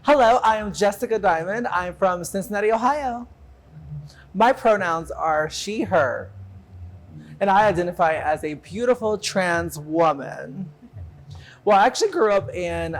Hello, I am Jessica Dimon. I'm from Cincinnati, Ohio. My pronouns are she, her, and I identify as a beautiful trans woman. Well, I actually grew up in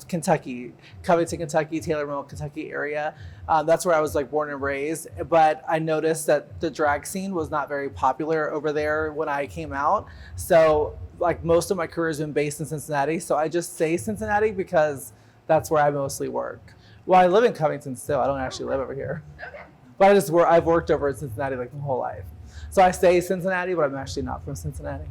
Kentucky, Covington, Kentucky, Taylor Mill, Kentucky area. That's where I was like born and raised. But I noticed that the drag scene was not very popular over there when I came out. So like most of my career has been based in Cincinnati. So I just say Cincinnati because that's where I mostly work. Well, I live in Covington still. I don't actually live over here. Okay. But I've worked over in Cincinnati like my whole life. So I say Cincinnati, but I'm actually not from Cincinnati.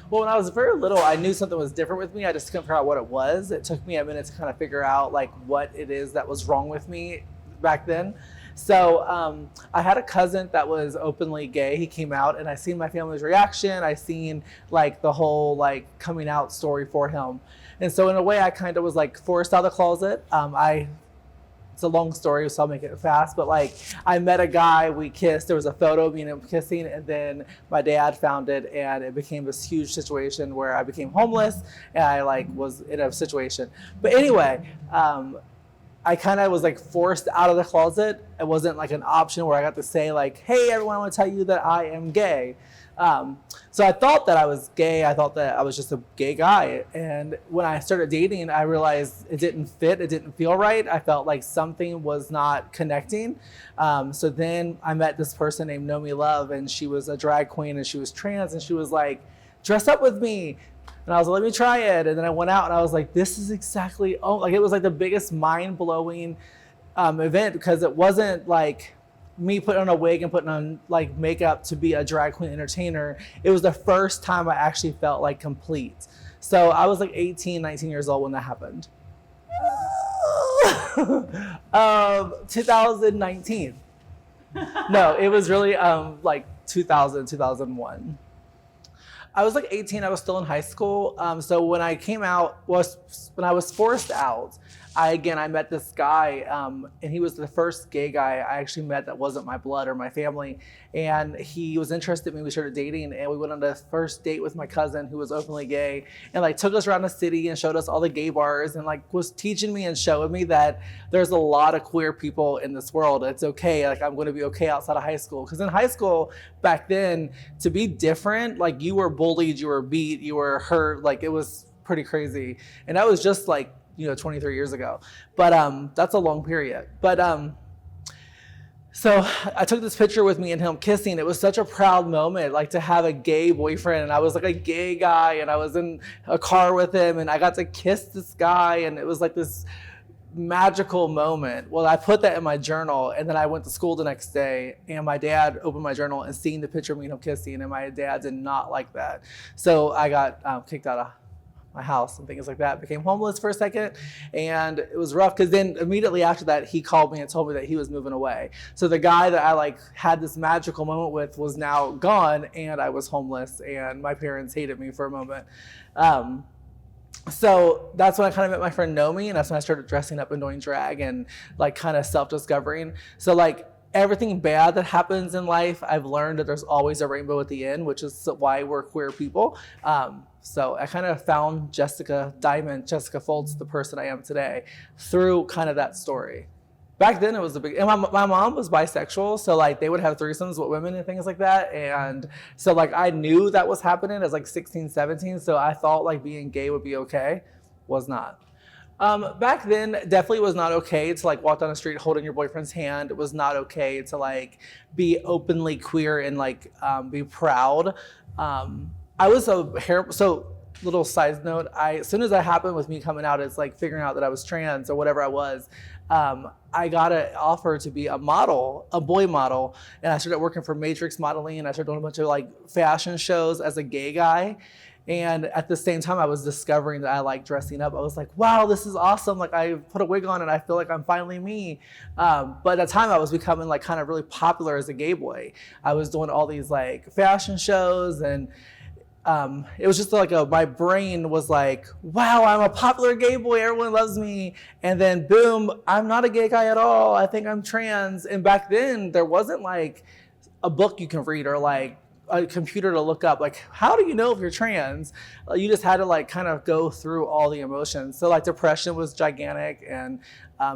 Well, when I was very little, I knew something was different with me. I just couldn't figure out what it was. It took me a minute to kind of figure out like what it is that was wrong with me back then. So I had a cousin that was openly gay. He came out and I seen my family's reaction. I seen like the whole like coming out story for him. And so in a way I kind of was like forced out of the closet. It's a long story, so I'll make it fast. But like, I met a guy, we kissed. There was a photo of me and him kissing, and then my dad found it, and it became this huge situation where I became homeless, and I like was in a situation. But anyway, I kind of was like forced out of the closet. It wasn't like an option where I got to say like, "Hey, everyone, I want to tell you that I am gay." So I thought that I was gay. I thought that I was just a gay guy. And when I started dating, I realized it didn't fit. It didn't feel right. I felt like something was not connecting. So then I met this person named Nomi Love, and she was a drag queen and she was trans, and she was like, dress up with me. And I was like, let me try it. And then I went out and I was like, this is exactly, it was like the biggest mind blowing event, because it wasn't like me putting on a wig and putting on like makeup to be a drag queen entertainer. It was the first time I actually felt like complete. So I was like 18, 19 years old when that happened. 2019. No, it was really like 2000, 2001. I was like 18, I was still in high school. So when I came out, when I was forced out, I met this guy, and he was the first gay guy I actually met that wasn't my blood or my family. And he was interested in me. We started dating, and we went on the first date with my cousin who was openly gay, and like took us around the city and showed us all the gay bars, and like was teaching me and showing me that there's a lot of queer people in this world. It's okay. Like I'm going to be okay outside of high school. Because in high school back then, to be different, like you were bullied, you were beat, you were hurt. Like it was pretty crazy. And that was just like, 23 years ago. But that's a long period. But so I took this picture with me and him kissing. It was such a proud moment, like to have a gay boyfriend. And I was like a gay guy, and I was in a car with him, and I got to kiss this guy, and it was like this magical moment. Well, I put that in my journal, and then I went to school the next day, and my dad opened my journal and seen the picture of me and him kissing, and my dad did not like that. So I got kicked out of my house and things like that. Became homeless for a second, and it was rough because then immediately after that he called me and told me that he was moving away. So the guy that I like had this magical moment with was now gone, and I was homeless, and my parents hated me for a moment. So that's when I kind of met my friend Nomi, and that's when I started dressing up and doing drag and like kind of self-discovering. So like everything bad that happens in life, I've learned that there's always a rainbow at the end, which is why we're queer people. So I kind of found Jessica Dimon, Jessica Foltz, the person I am today, through kind of that story. Back then it was a big, and my mom was bisexual, so like they would have threesomes with women and things like that. And so like I knew that was happening as like 16, 17, so I thought like being gay would be okay. Was not. Back then, definitely was not okay to like walk down the street holding your boyfriend's hand. It was not okay to like be openly queer and like be proud. I was so little side note, as soon as that happened with me coming out, it's like figuring out that I was trans or whatever I was, I got an offer to be a model, a boy model, and I started working for Matrix Modeling, and I started doing a bunch of like fashion shows as a gay guy. And at the same time, I was discovering that I like dressing up. I was like, wow, this is awesome. Like I put a wig on and I feel like I'm finally me. But at the time I was becoming like kind of really popular as a gay boy. I was doing all these like fashion shows, and it was just like my brain was like, wow, I'm a popular gay boy. Everyone loves me. And then boom, I'm not a gay guy at all. I think I'm trans. And back then there wasn't like a book you can read or like a computer to look up, like, how do you know if you're trans? You just had to like kind of go through all the emotions. So like depression was gigantic and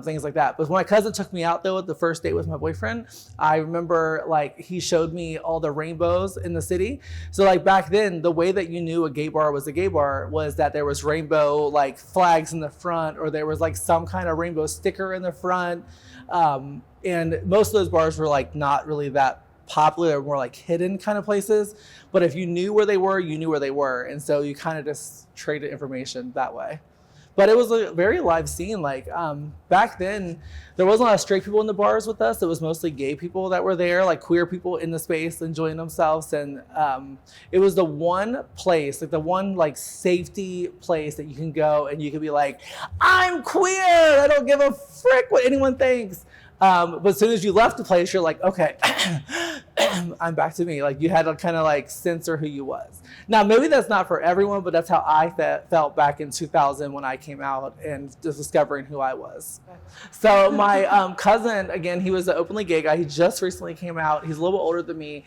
things like that. But when my cousin took me out though, at the first date with my boyfriend, I remember like he showed me all the rainbows in the city. So like back then, the way that you knew a gay bar was a gay bar was that there was rainbow like flags in the front, or there was like some kind of rainbow sticker in the front. And most of those bars were like not really that popular, or more like hidden kind of places. But if you knew where they were, you knew where they were. And so you kind of just traded information that way. But it was a very live scene. Like back then, there wasn't a lot of straight people in the bars with us. It was mostly gay people that were there, like queer people in the space enjoying themselves. And it was the one place, like the one like safety place that you can go and you can be like, I'm queer. I don't give a frick what anyone thinks. But as soon as you left the place, you're like, okay, I'm back to me. Like you had to kind of like censor who you was. Now, maybe that's not for everyone, but that's how I felt back in 2000 when I came out and just discovering who I was. So my cousin, again, he was an openly gay guy. He just recently came out. He's a little bit older than me.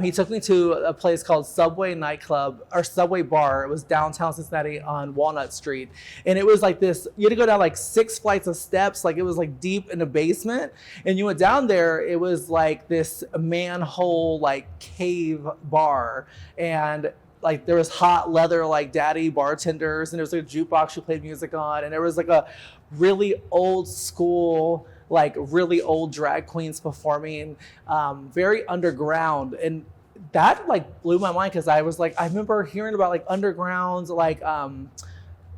He took me to a place called Subway Nightclub, or Subway Bar. It was downtown Cincinnati on Walnut Street. And it was like this, you had to go down like 6 flights of steps. Like it was like deep in the basement. And you went down there, it was like this manhole, like cave bar. And like there was hot leather, like daddy bartenders, and there was like a jukebox you played music on. And there was like a really old school, like really old drag queens performing, very underground. And that like blew my mind, because I was like, I remember hearing about like undergrounds, like,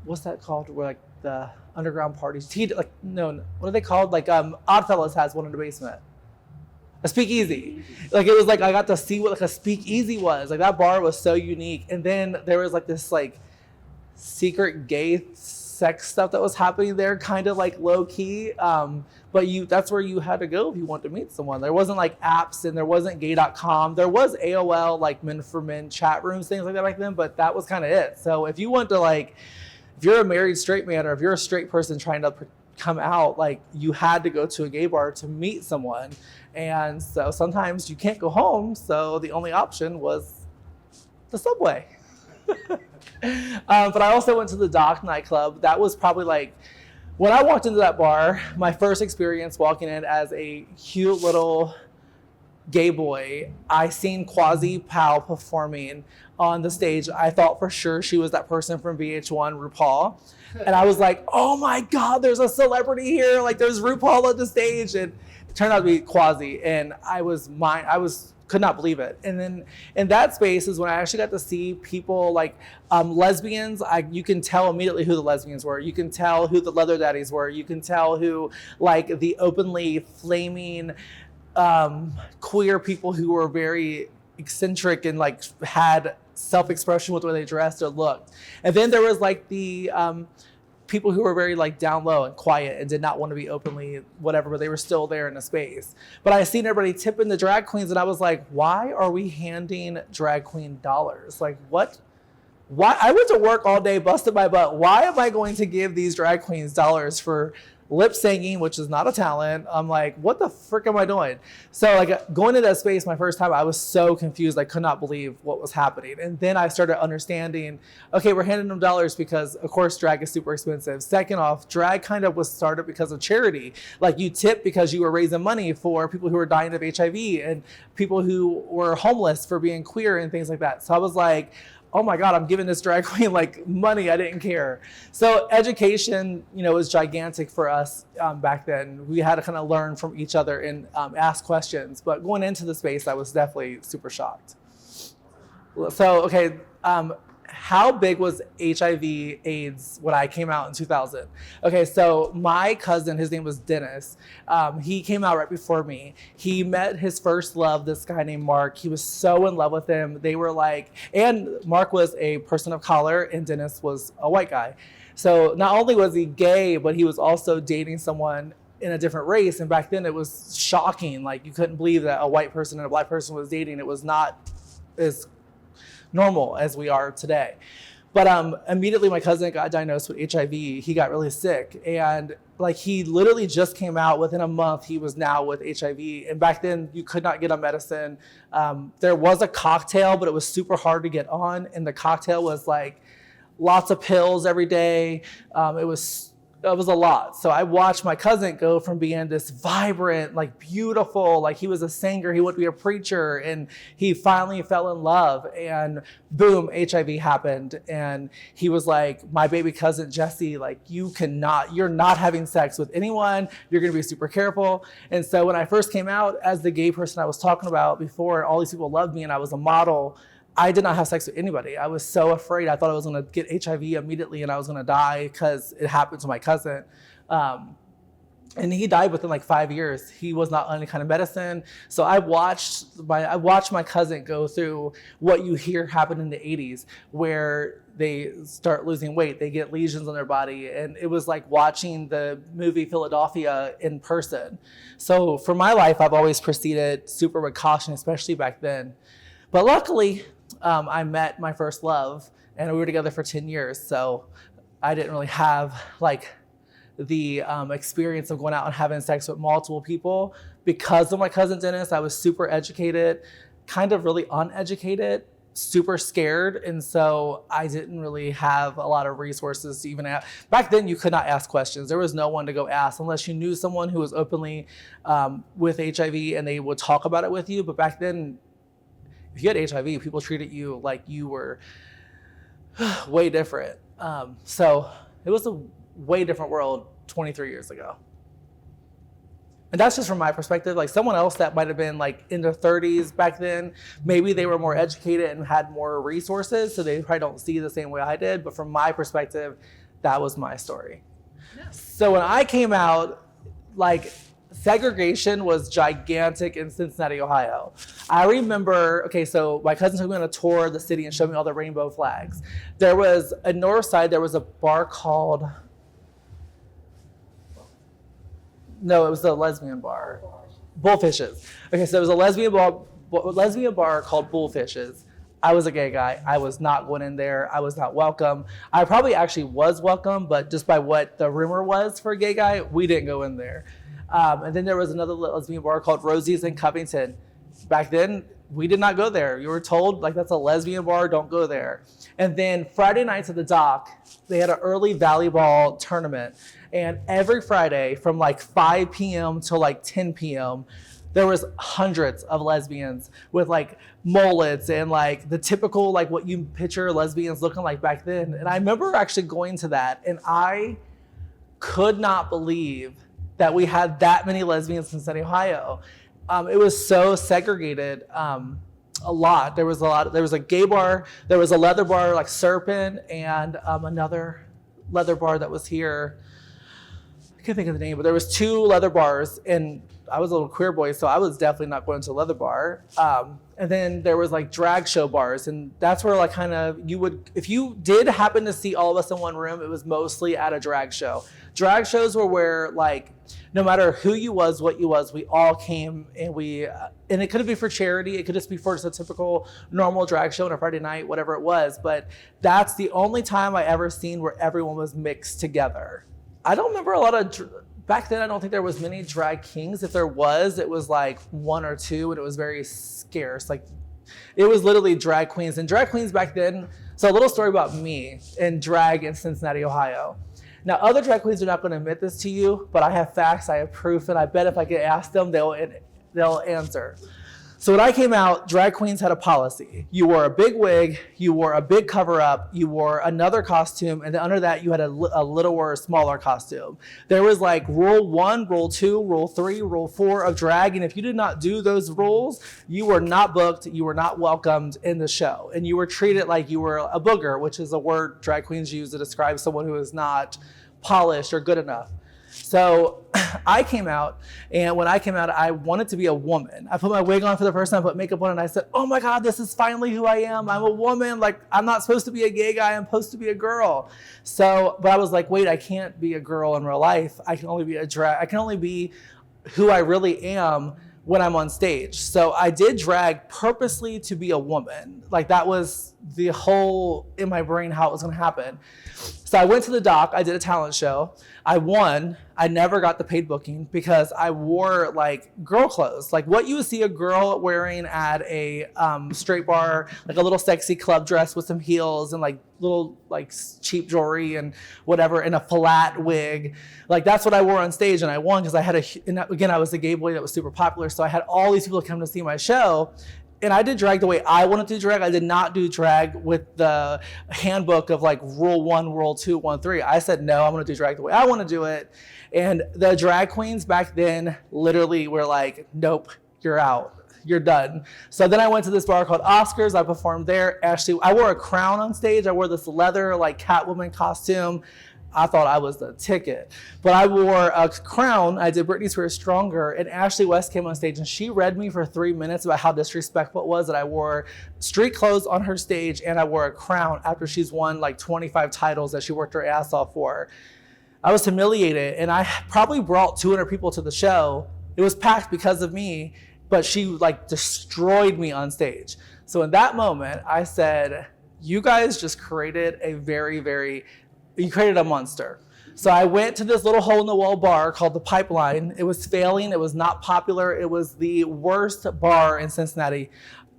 what's that called? Where like the underground parties, like, no, what are they called? Like Oddfellows has one in the basement. A speakeasy. Like it was like I got to see what like a speakeasy was. Like that bar was so unique. And then there was like this like secret gay sex stuff that was happening there, kind of like low key. But that's where you had to go if you wanted to meet someone. There wasn't like apps, and there wasn't gay.com. There was AOL, like men for men chat rooms, things like that back then, but that was kind of it. So if you want to like, if you're a married straight man, or if you're a straight person trying to come out, like you had to go to a gay bar to meet someone. And so sometimes you can't go home, so the only option was the Subway. But I also went to the Dock nightclub. That was probably like, when I walked into that bar, my first experience walking in as a cute little gay boy, I seen Quasi Powell performing on the stage. I thought for sure she was that person from VH1, RuPaul. And I was like, oh my God, there's a celebrity here. Like there's RuPaul on the stage. And it turned out to be Quasi. And could not believe it. And then in that space is when I actually got to see people like lesbians. You can tell immediately who the lesbians were. You can tell who the leather daddies were. You can tell who like the openly flaming queer people who were very eccentric and like had self-expression with the way they dressed or looked. And then there was like the people who were very like down low and quiet and did not want to be openly whatever, but they were still there in the space. But I seen everybody tipping the drag queens, and I was like, why are we handing drag queen dollars? Like what? Why? I went to work all day, busted my butt. Why am I going to give these drag queens dollars for lip singing, which is not a talent? I'm like, what the frick am I doing? So like going into that space my first time, I was so confused. I could not believe what was happening. And then I started understanding, okay, we're handing them dollars because of course drag is super expensive. Second off, drag kind of was started because of charity. Like you tip because you were raising money for people who were dying of HIV and people who were homeless for being queer and things like that. So I was like, oh my God, I'm giving this drag queen like money. I didn't care. So education, was gigantic for us back then. We had to kind of learn from each other and ask questions. But going into the space, I was definitely super shocked. So, okay, how big was HIV/AIDS when I came out in 2000? Okay, so my cousin, his name was Dennis. He came out right before me. He met his first love, this guy named Mark. He was so in love with him. They were like, and Mark was a person of color and Dennis was a white guy. So not only was he gay, but he was also dating someone in a different race. And back then it was shocking. Like you couldn't believe that a white person and a black person was dating. It was not as normal as we are today. But immediately my cousin got diagnosed with HIV. He got really sick, and like he literally just came out within a month. He was now with HIV, and back then you could not get on medicine. There was a cocktail, but it was super hard to get on, and the cocktail was like lots of pills every day. It was a lot. So I watched my cousin go from being this vibrant, like beautiful, like he was a singer, he would be a preacher, and he finally fell in love, and boom, HIV happened. And he was like, my baby cousin, Jesse, like you're not having sex with anyone. You're going to be super careful. And so when I first came out as the gay person I was talking about before, and all these people loved me and I was a model, I did not have sex with anybody. I was so afraid. I thought I was going to get HIV immediately and I was going to die because it happened to my cousin. And he died within like 5 years. He was not on any kind of medicine. So I watched my cousin go through what you hear happen in the 80s, where they start losing weight, they get lesions on their body. And it was like watching the movie Philadelphia in person. So for my life, I've always proceeded super with caution, especially back then. But luckily, I met my first love, and we were together for 10 years. So I didn't really have like the experience of going out and having sex with multiple people. Because of my cousin Dennis, I was super educated, kind of really uneducated, super scared. And so I didn't really have a lot of resources to even ask. Back then, you could not ask questions. There was no one to go ask unless you knew someone who was openly with HIV and they would talk about it with you. But back then, if you had HIV, people treated you like you were way different. So it was a way different world 23 years ago. And that's just from my perspective. Like someone else that might have been like in their 30s back then, maybe they were more educated and had more resources, so they probably don't see the same way I did. But from my perspective, that was my story. Yeah. So when I came out, like segregation was gigantic in Cincinnati, Ohio. I remember, so my cousin took me on a tour of the city and showed me all the rainbow flags. There was a north side, there was a bar called, no, it was the lesbian bar. Bullfishes. Okay, so it was a lesbian bar called Bullfishes. I was a gay guy. I was not going in there. I was not welcome. I probably actually was welcome, but just by what the rumor was for a gay guy, we didn't go in there. And then there was another lesbian bar called Rosie's in Covington. Back then, we did not go there. You were told, like, that's a lesbian bar, don't go there. And then Friday nights at the dock, they had an early volleyball tournament. And every Friday from like 5 p.m. to like 10 p.m., there was hundreds of lesbians with like mullets and like the typical, like what you picture lesbians looking like back then. And I remember actually going to that, and I could not believe that we had that many lesbians in Cincinnati, Ohio. It was so segregated. A lot. There was a gay bar, there was a leather bar like Serpent, and another leather bar that was here. I can't think of the name, but there was 2 leather bars, and I was a little queer boy, so I was definitely not going to a leather bar. And then there was like drag show bars, and that's where like kind of if you did happen to see all of us in one room, it was mostly at a drag show. Drag shows were where like, no matter who you was, what you was, we all came, and and it could be for charity, it could just be for just a typical normal drag show on a Friday night, whatever it was. But that's the only time I ever seen where everyone was mixed together. I don't remember a lot of, back then I don't think there was many drag kings. If there was, it was like 1 or 2, and it was very scarce. Like it was literally drag queens. And drag queens back then, so a little story about me and drag in Cincinnati, Ohio. Now, other drag queens are not going to admit this to you, but I have facts, I have proof, and I bet if I could ask them, they'll answer. So when I came out, drag queens had a policy. You wore a big wig, you wore a big cover-up, you wore another costume, and then under that, you had a littler, smaller costume. There was like rule 1, rule 2, rule 3, rule 4 of drag, and if you did not do those rules, you were not booked, you were not welcomed in the show, and you were treated like you were a booger, which is a word drag queens use to describe someone who is not polished or good enough. So I came out, and when I came out, I wanted to be a woman. I put my wig on for the first time, put makeup on, and I said, oh my God, this is finally who I am. I'm a woman. Like, I'm not supposed to be a gay guy. I'm supposed to be a girl. So, but I was like, wait, I can't be a girl in real life. I can only be who I really am when I'm on stage. So I did drag purposely to be a woman. Like that was the whole in my brain how it was gonna happen. So I went to the doc, I did a talent show. I won. I never got the paid booking because I wore like girl clothes, like what you would see a girl wearing at a straight bar, like a little sexy club dress with some heels and like little like cheap jewelry and whatever, and a flat wig. Like that's what I wore on stage, and I won because I had and again, I was a gay boy that was super popular. So I had all these people come to see my show. And I did drag the way I wanted to drag. I did not do drag with the handbook of like rule 1, rule 2, 1, 3. I said, no, I'm gonna do drag the way I wanna do it. And the drag queens back then literally were like, nope, you're out, you're done. So then I went to this bar called Oscars. I performed there. Actually, I wore a crown on stage. I wore this leather like Catwoman costume. I thought I was the ticket. But I wore a crown. I did Britney Spears Stronger, and Ashley West came on stage and she read me for 3 minutes about how disrespectful it was that I wore street clothes on her stage and I wore a crown after she's won like 25 titles that she worked her ass off for. I was humiliated, and I probably brought 200 people to the show. It was packed because of me, but she like destroyed me on stage. So in that moment, I said, you guys just created you created a monster. So I went to this little hole in the wall bar called the Pipeline. It was failing. It was not popular. It was the worst bar in Cincinnati.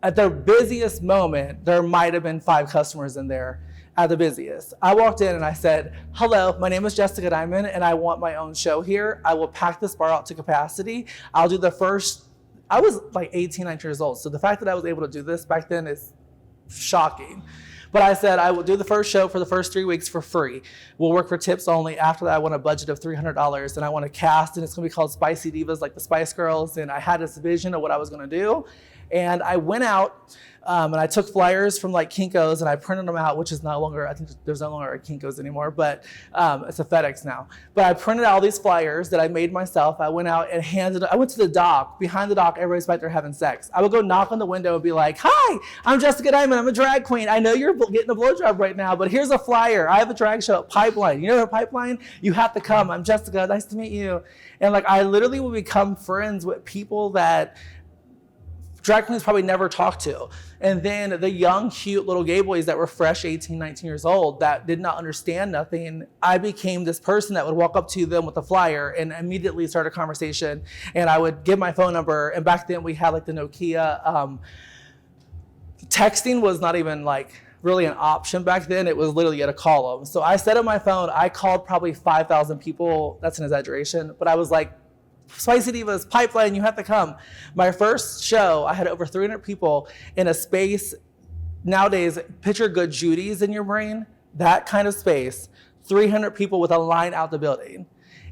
At the busiest moment, there might have been 5 customers in there at the busiest. I walked in and I said, hello, my name is Jessica Dimon and I want my own show here. I will pack this bar out to capacity. I'll do the first, I was like 18, 19 years old. So the fact that I was able to do this back then is shocking. But I said, I will do the first show for the first 3 weeks for free. We'll work for tips only. After that, I want a budget of $300 and I want to cast, and it's going to be called Spicy Divas, like the Spice Girls. And I had this vision of what I was going to do. And I went out and I took flyers from like Kinko's and I printed them out, which is no longer, I think there's no longer a Kinko's anymore, but it's a FedEx now. But I printed out all these flyers that I made myself. I went out and I went to the dock. Behind the dock, everybody's back there having sex. I would go knock on the window and be like, hi, I'm Jessica Dimon. I'm a drag queen. I know you're getting a blowjob right now, but here's a flyer. I have a drag show at Pipeline. You know the Pipeline? You have to come. I'm Jessica. Nice to meet you. And like, I literally would become friends with people that drag queens probably never talked to. And then the young, cute little gay boys that were fresh 18, 19 years old that did not understand nothing, I became this person that would walk up to them with a flyer and immediately start a conversation. And I would give my phone number. And back then we had like the Nokia. Texting was not even like really an option back then. It was literally at a column. So I said on my phone, I called probably 5,000 people. That's an exaggeration. But I was like, Spicy Divas, Pipeline, you have to come. My first show, I had over 300 people in a space. Nowadays, picture Good Judy's in your brain, that kind of space, 300 people with a line out the building.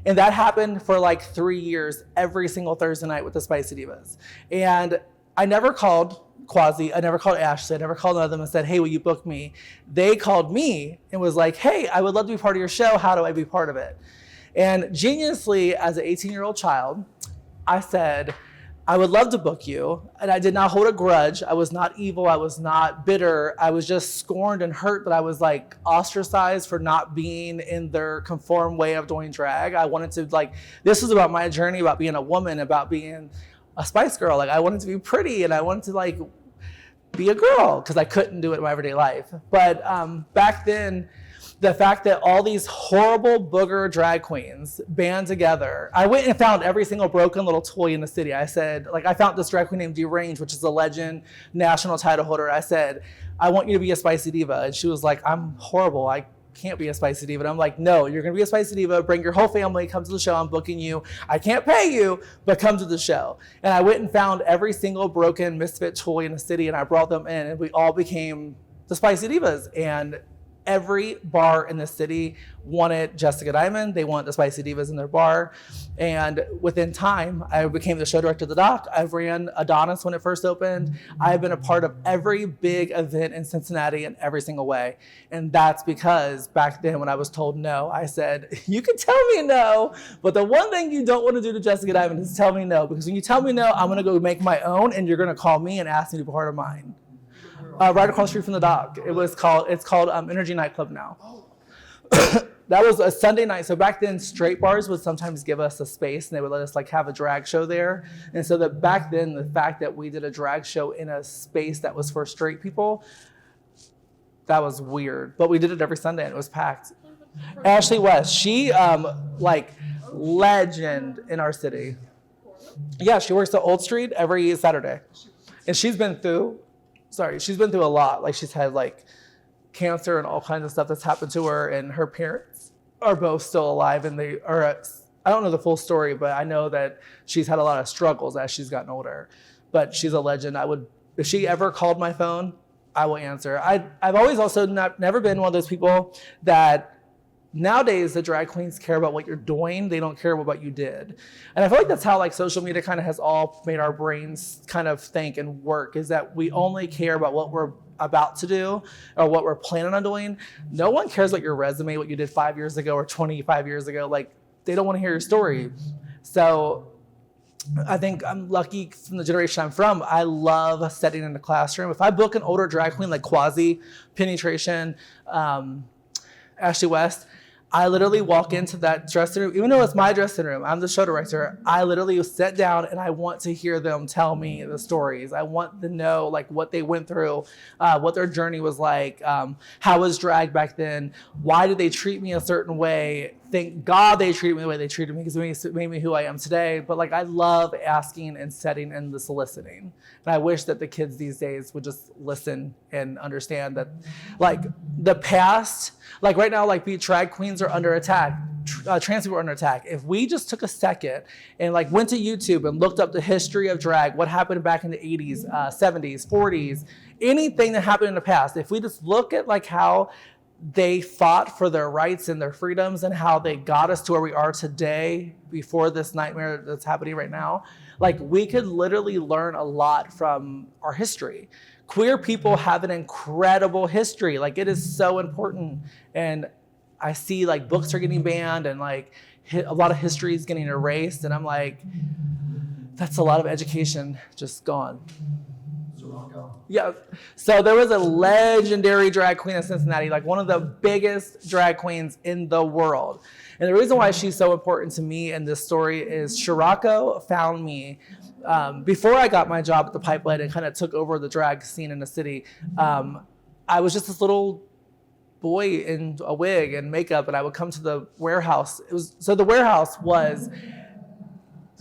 And that happened for like 3 years, every single Thursday night with the Spicy Divas. And I never called Quasi, I never called Ashley, I never called none of them and said, hey, will you book me? They called me and was like, hey, I would love to be part of your show. How do I be part of it? And geniusly, as an 18-year-old child, I said, I would love to book you. And I did not hold a grudge. I was not evil. I was not bitter. I was just scorned and hurt that I was like ostracized for not being in their conform way of doing drag. I wanted to like, this was about my journey, about being a woman, about being a Spice Girl. Like I wanted to be pretty and I wanted to like be a girl because I couldn't do it in my everyday life. But back then, the fact that all these horrible booger drag queens band together. I went and found every single broken little toy in the city. I said, like, I found this drag queen named Deranged, which is a legend, national title holder. I said, I want you to be a Spicy Diva. And she was like, I'm horrible. I can't be a Spicy Diva. And I'm like, no, you're going to be a Spicy Diva. Bring your whole family. Come to the show. I'm booking you. I can't pay you, but come to the show. And I went and found every single broken misfit toy in the city, and I brought them in, and we all became the Spicy Divas. And every bar in the city wanted Jessica Dimon. They wanted the Spicy Divas in their bar. And within time, I became the show director of the doc. I ran Adonis when it first opened. I've been a part of every big event in Cincinnati in every single way. And that's because back then when I was told no, I said, you can tell me no, but the one thing you don't want to do to Jessica Dimon is tell me no. Because when you tell me no, I'm going to go make my own and you're going to call me and ask me to be part of mine. Right across the street from the dock. It's called Energy Nightclub now. that was a Sunday night. So back then, straight bars would sometimes give us a space, and they would let us like have a drag show there. And so that back then, the fact that we did a drag show in a space that was for straight people, that was weird. But we did it every Sunday, and it was packed. Ashley West, she like legend in our city. Yeah, she works at Old Street every Saturday, and she's been through a lot. Like she's had like cancer and all kinds of stuff that's happened to her, and her parents are both still alive, and they are, I don't know the full story, but I know that she's had a lot of struggles as she's gotten older, but she's a legend. If she ever called my phone, I will answer. I've always also never been one of those people that nowadays the drag queens care about what you're doing. They don't care about what you did. And I feel like that's how like social media kind of has all made our brains kind of think and work, is that we only care about what we're about to do or what we're planning on doing. No one cares about your resume, what you did 5 years ago or 25 years ago. Like they don't want to hear your story. So I think I'm lucky from the generation I'm from. I love setting in the classroom. If I book an older drag queen like Quasi, Penetration, Ashley West, I literally walk into that dressing room, even though it's my dressing room, I'm the show director, I literally sit down and I want to hear them tell me the stories. I want to know like what they went through, what their journey was like, how was drag back then, why did they treat me a certain way? Thank God they treated me the way they treated me, because it made me who I am today. But like I love asking and setting and the soliciting. And I wish that the kids these days would just listen and understand that like the past, like right now, like drag queens are under attack, trans people are under attack. If we just took a second and like went to YouTube and looked up the history of drag, what happened back in the 80s, 70s, 40s, anything that happened in the past, if we just look at like how they fought for their rights and their freedoms and how they got us to where we are today before this nightmare that's happening right now, like we could literally learn a lot from our history. Queer people have an incredible history. Like it is so important. And I see like books are getting banned and like a lot of history is getting erased. And I'm like, that's a lot of education just gone. Yeah. So there was a legendary drag queen in Cincinnati, like one of the biggest drag queens in the world. And the reason why she's so important to me in this story is Shirako found me before I got my job at the Pipeline and kind of took over the drag scene in the city. I was just this little boy in a wig and makeup, and I would come to the warehouse. The warehouse was,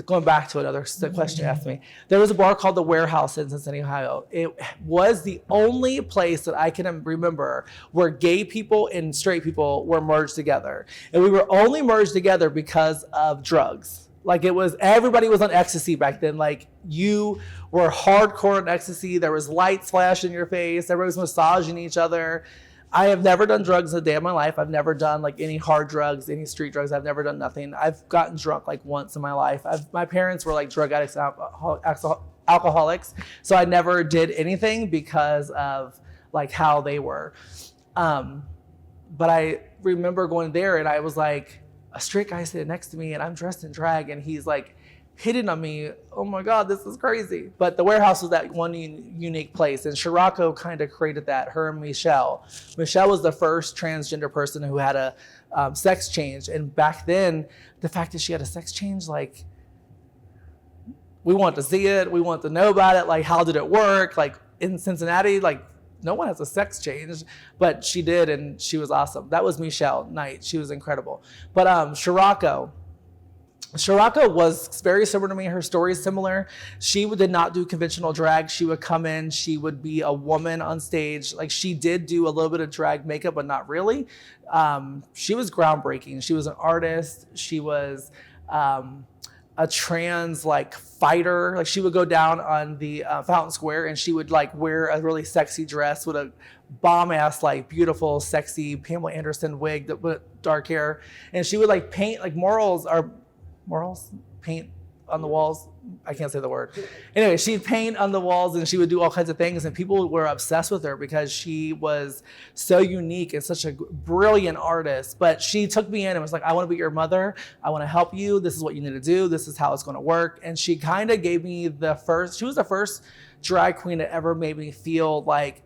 going back to another question you asked me, there was a bar called The Warehouse in Cincinnati, Ohio. It was the only place that I can remember where gay people and straight people were merged together. And we were only merged together because of drugs. Like everybody was on ecstasy back then. Like you were hardcore on ecstasy. There was lights flashing in your face. Everybody was massaging each other. I have never done drugs a day in my life. I've never done like any hard drugs, any street drugs. I've never done nothing. I've gotten drunk like once in my life. My parents were like drug addicts, alcoholics. So I never did anything because of like how they were. But I remember going there and I was like, a straight guy sitting next to me and I'm dressed in drag and he's like hitting on me. Oh my God, this is crazy. But the warehouse was that one unique place. And Shirako kind of created that, her and Michelle. Michelle was the first transgender person who had a sex change. And back then, the fact that she had a sex change, like, we want to see it. We want to know about it. Like, how did it work? Like in Cincinnati, like no one has a sex change, but she did. And she was awesome. That was Michelle Knight. She was incredible. But Shirako was very similar to me. Her story is similar. She did not do conventional drag. She would come in, she would be a woman on stage. Like she did do a little bit of drag makeup, but not really. She was groundbreaking. She was an artist. She was a trans like fighter. Like she would go down on the Fountain Square and she would like wear a really sexy dress with a bomb ass, like beautiful, sexy Pamela Anderson wig with dark hair. And she would like paint like murals, paint on the walls. I can't say the word. Anyway, she'd paint on the walls and she would do all kinds of things and people were obsessed with her because she was so unique and such a brilliant artist. But she took me in and was like, I want to be your mother. I want to help you. This is what you need to do. This is how it's going to work. And she kind of gave me she was the first drag queen that ever made me feel like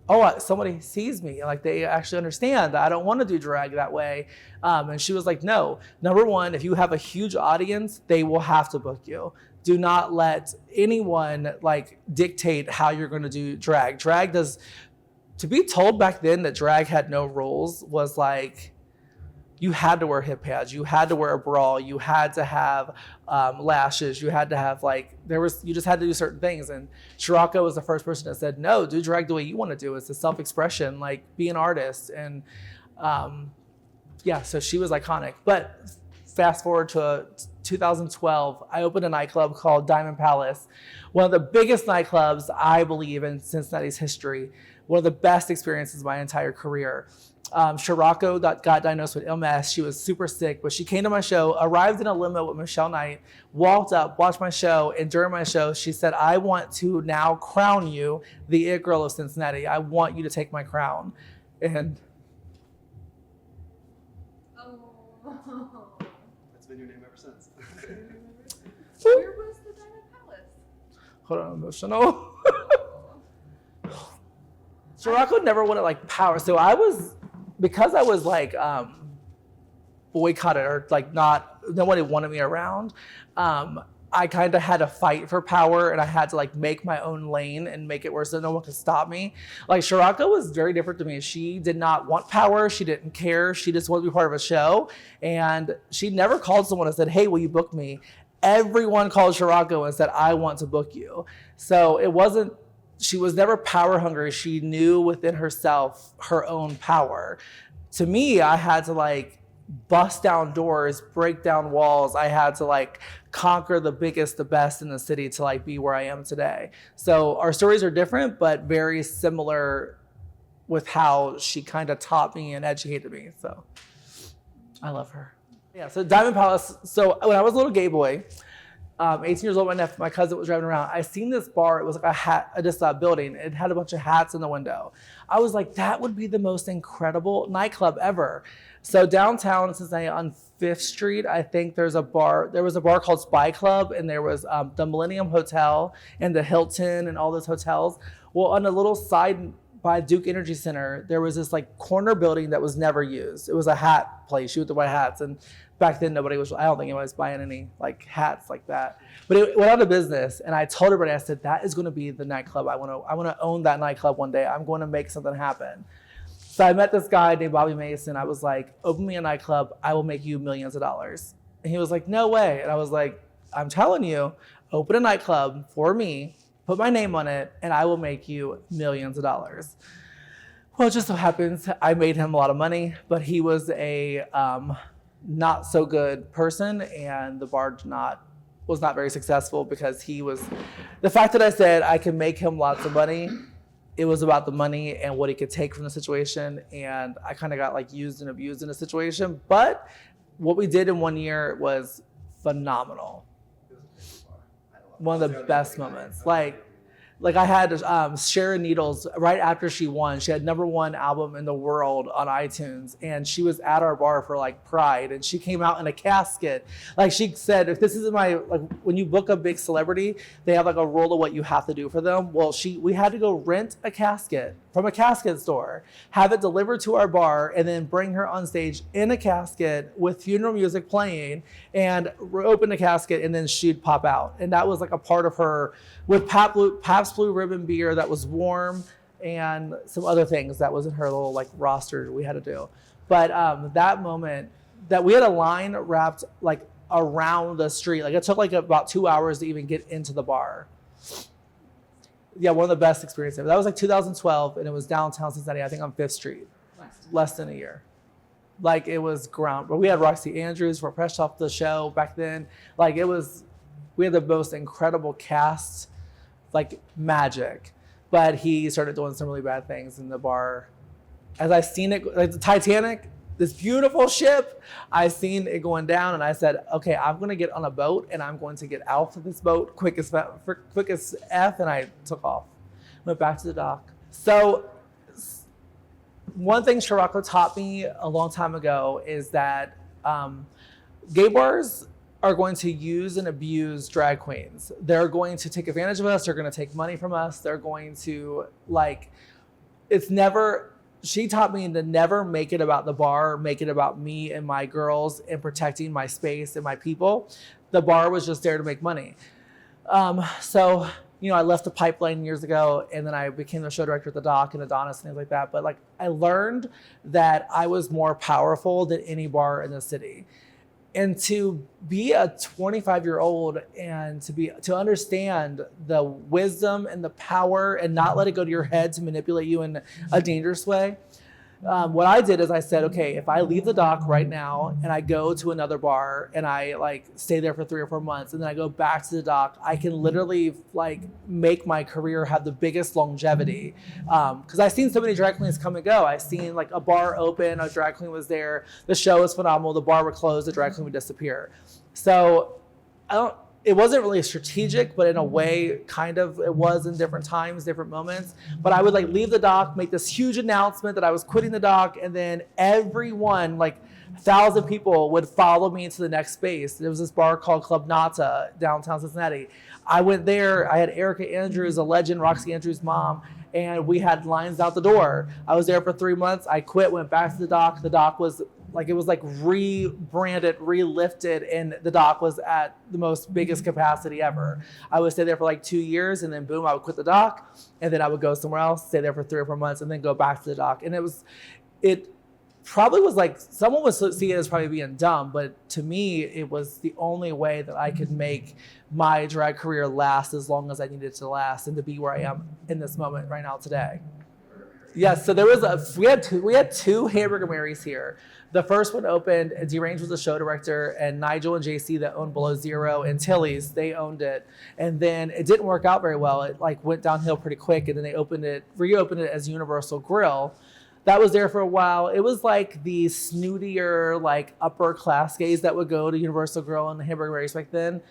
oh, somebody sees me, like they actually understand that I don't want to do drag that way. And she was like, no, number one, if you have a huge audience, they will have to book you. Do not let anyone like dictate how you're going to do drag. Drag does, to be told back then that drag had no rules was like, you had to wear hip pads, you had to wear a bra, you had to have lashes, you had to have like, you just had to do certain things. And Shirako was the first person that said, no, do drag the way you want to do it. It's a self-expression, like be an artist. And yeah, so she was iconic. But fast forward to 2012, I opened a nightclub called Diamond Palace, one of the biggest nightclubs, I believe, in Cincinnati's history, one of the best experiences of my entire career. Shirako got diagnosed with MS. She was super sick, but she came to my show, arrived in a limo with Michelle Knight, walked up, watched my show, and during my show, she said, I want to now crown you the It Girl of Cincinnati. I want you to take my crown. And that's been your name ever since. Where was the Diamond Palace? Hold on, emotional. Shirako never wanted like power. So because I was like boycotted or like nobody wanted me around, I kind of had to fight for power, and I had to like make my own lane and make it where so no one could stop me. Like Shirako was very different to me. She did not want power. She didn't care. She just wanted to be part of a show. And she never called someone and said, hey, will you book me? Everyone called Shirako and said, I want to book you. So she was never power hungry. She knew within herself her own power. To me, I had to like bust down doors, break down walls. I had to like conquer the biggest, the best in the city to like be where I am today. So our stories are different, but very similar with how she kind of taught me and educated me. So I love her. Yeah, so Diamond Palace. So when I was a little gay boy, 18 years old, my cousin was driving around. I seen this bar. It was like a building. It had a bunch of hats in the window. I was like, that would be the most incredible nightclub ever. So downtown in Cincinnati on 5th Street, I think there was a bar called Spy Club, and there was the Millennium Hotel and the Hilton and all those hotels. Well, on a little side by Duke Energy Center, there was this like corner building that was never used. It was a hat place. You had to buy hats. And back then I don't think anybody was buying any like hats like that. But it went out of business. And I told everybody, I said, that is going to be the nightclub. I want to own that nightclub one day. I'm going to make something happen. So I met this guy named Bobby Mason. I was like, open me a nightclub. I will make you millions of dollars. And he was like, no way. And I was like, I'm telling you, open a nightclub for me, put my name on it, and I will make you millions of dollars. Well, it just so happens I made him a lot of money, but he was a not so good person, and the bar was not very successful because the fact that I said I can make him lots of money, it was about the money and what he could take from the situation, and I kind of got like used and abused in the situation. But what we did in 1 year was phenomenal. One of the best moments. Like I had Sharon Needles right after she won. She had #1 album in the world on iTunes, and she was at our bar for like Pride, and she came out in a casket. Like she said, if this isn't when you book a big celebrity, they have like a rule of what you have to do for them. Well, we had to go rent a casket from a casket store, have it delivered to our bar, and then bring her on stage in a casket with funeral music playing, and open the casket, and then she'd pop out. And that was like a part of her with Pabst Blue Ribbon beer that was warm, and some other things that was in her little like roster we had to do. But that moment that we had a line wrapped like around the street, like it took like about 2 hours to even get into the bar. Yeah, one of the best experiences. That was like 2012, and it was downtown Cincinnati, I think on 5th Street. Less than a year. Like it was but we had Roxy Andrews for fresh off the show back then. Like we had the most incredible cast, like magic. But he started doing some really bad things in the bar. As I seen it, like the Titanic, this beautiful ship, I seen it going down, and I said, okay, I'm gonna get on a boat, and I'm going to get out of this boat quick as F, and I took off. Went back to the dock. So one thing Shirako taught me a long time ago is that gay bars are going to use and abuse drag queens. They're going to take advantage of us. They're going to take money from us. They're going to she taught me to never make it about the bar, make it about me and my girls and protecting my space and my people. The bar was just there to make money. So, I left the pipeline years ago, and then I became the show director at the Dock and Adonis and things like that. But I learned that I was more powerful than any bar in the city. And to be a 25-year-old and to understand the wisdom and the power and not let it go to your head to manipulate you in a dangerous way. What I did is I said, okay, if I leave the Dock right now and I go to another bar and I stay there for 3 or 4 months and then I go back to the Dock, I can literally make my career have the biggest longevity. Because I've seen so many drag queens come and go. I've seen a bar open, a drag queen was there, the show was phenomenal, the bar would close, the drag queen would disappear. So it wasn't really strategic, but in a way, kind of, it was in different times, different moments. But I would leave the Dock, make this huge announcement that I was quitting the Dock, and then everyone, 1,000 people would follow me to the next space. There was this bar called Club Nata, downtown Cincinnati. I went there, I had Erica Andrews, a legend, Roxy Andrews' mom, and we had lines out the door. I was there for 3 months, I quit, went back to the Dock. The Dock was it was rebranded, relifted, and the Dock was at the most biggest capacity ever. I would stay there for 2 years, and then boom, I would quit the Dock, and then I would go somewhere else, stay there for 3 or 4 months, and then go back to the Dock. And it probably was someone would see it as probably being dumb, but to me, it was the only way that I could make my drag career last as long as I needed to last and to be where I am in this moment right now today. Yes, so we had two Hamburger Marys here. The first one opened, Deranged was the show director, and Nigel and JC that owned Below Zero and Tilly's, they owned it. And then it didn't work out very well. It went downhill pretty quick, and then they reopened it as Universal Grill. That was there for a while. It was the snootier, upper class gays that would go to Universal Grill and the Hamburger Marys back then.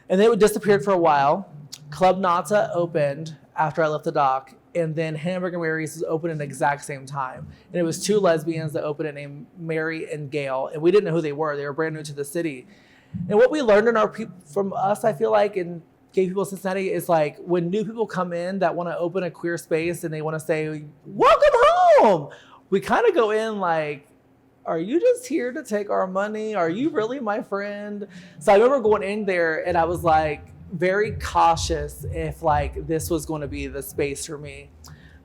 And then it disappeared for a while. Club Nata opened after I left the Dock, and then Hamburger Mary's was open at the exact same time. And it was 2 lesbians that opened it named Mary and Gail, and we didn't know who they were. They were brand new to the city. And what we learned from us, I feel in gay people in Cincinnati, is when new people come in that want to open a queer space and they want to say, welcome home, we kind of go in are you just here to take our money? Are you really my friend? So I remember going in there and I was very cautious if this was going to be the space for me.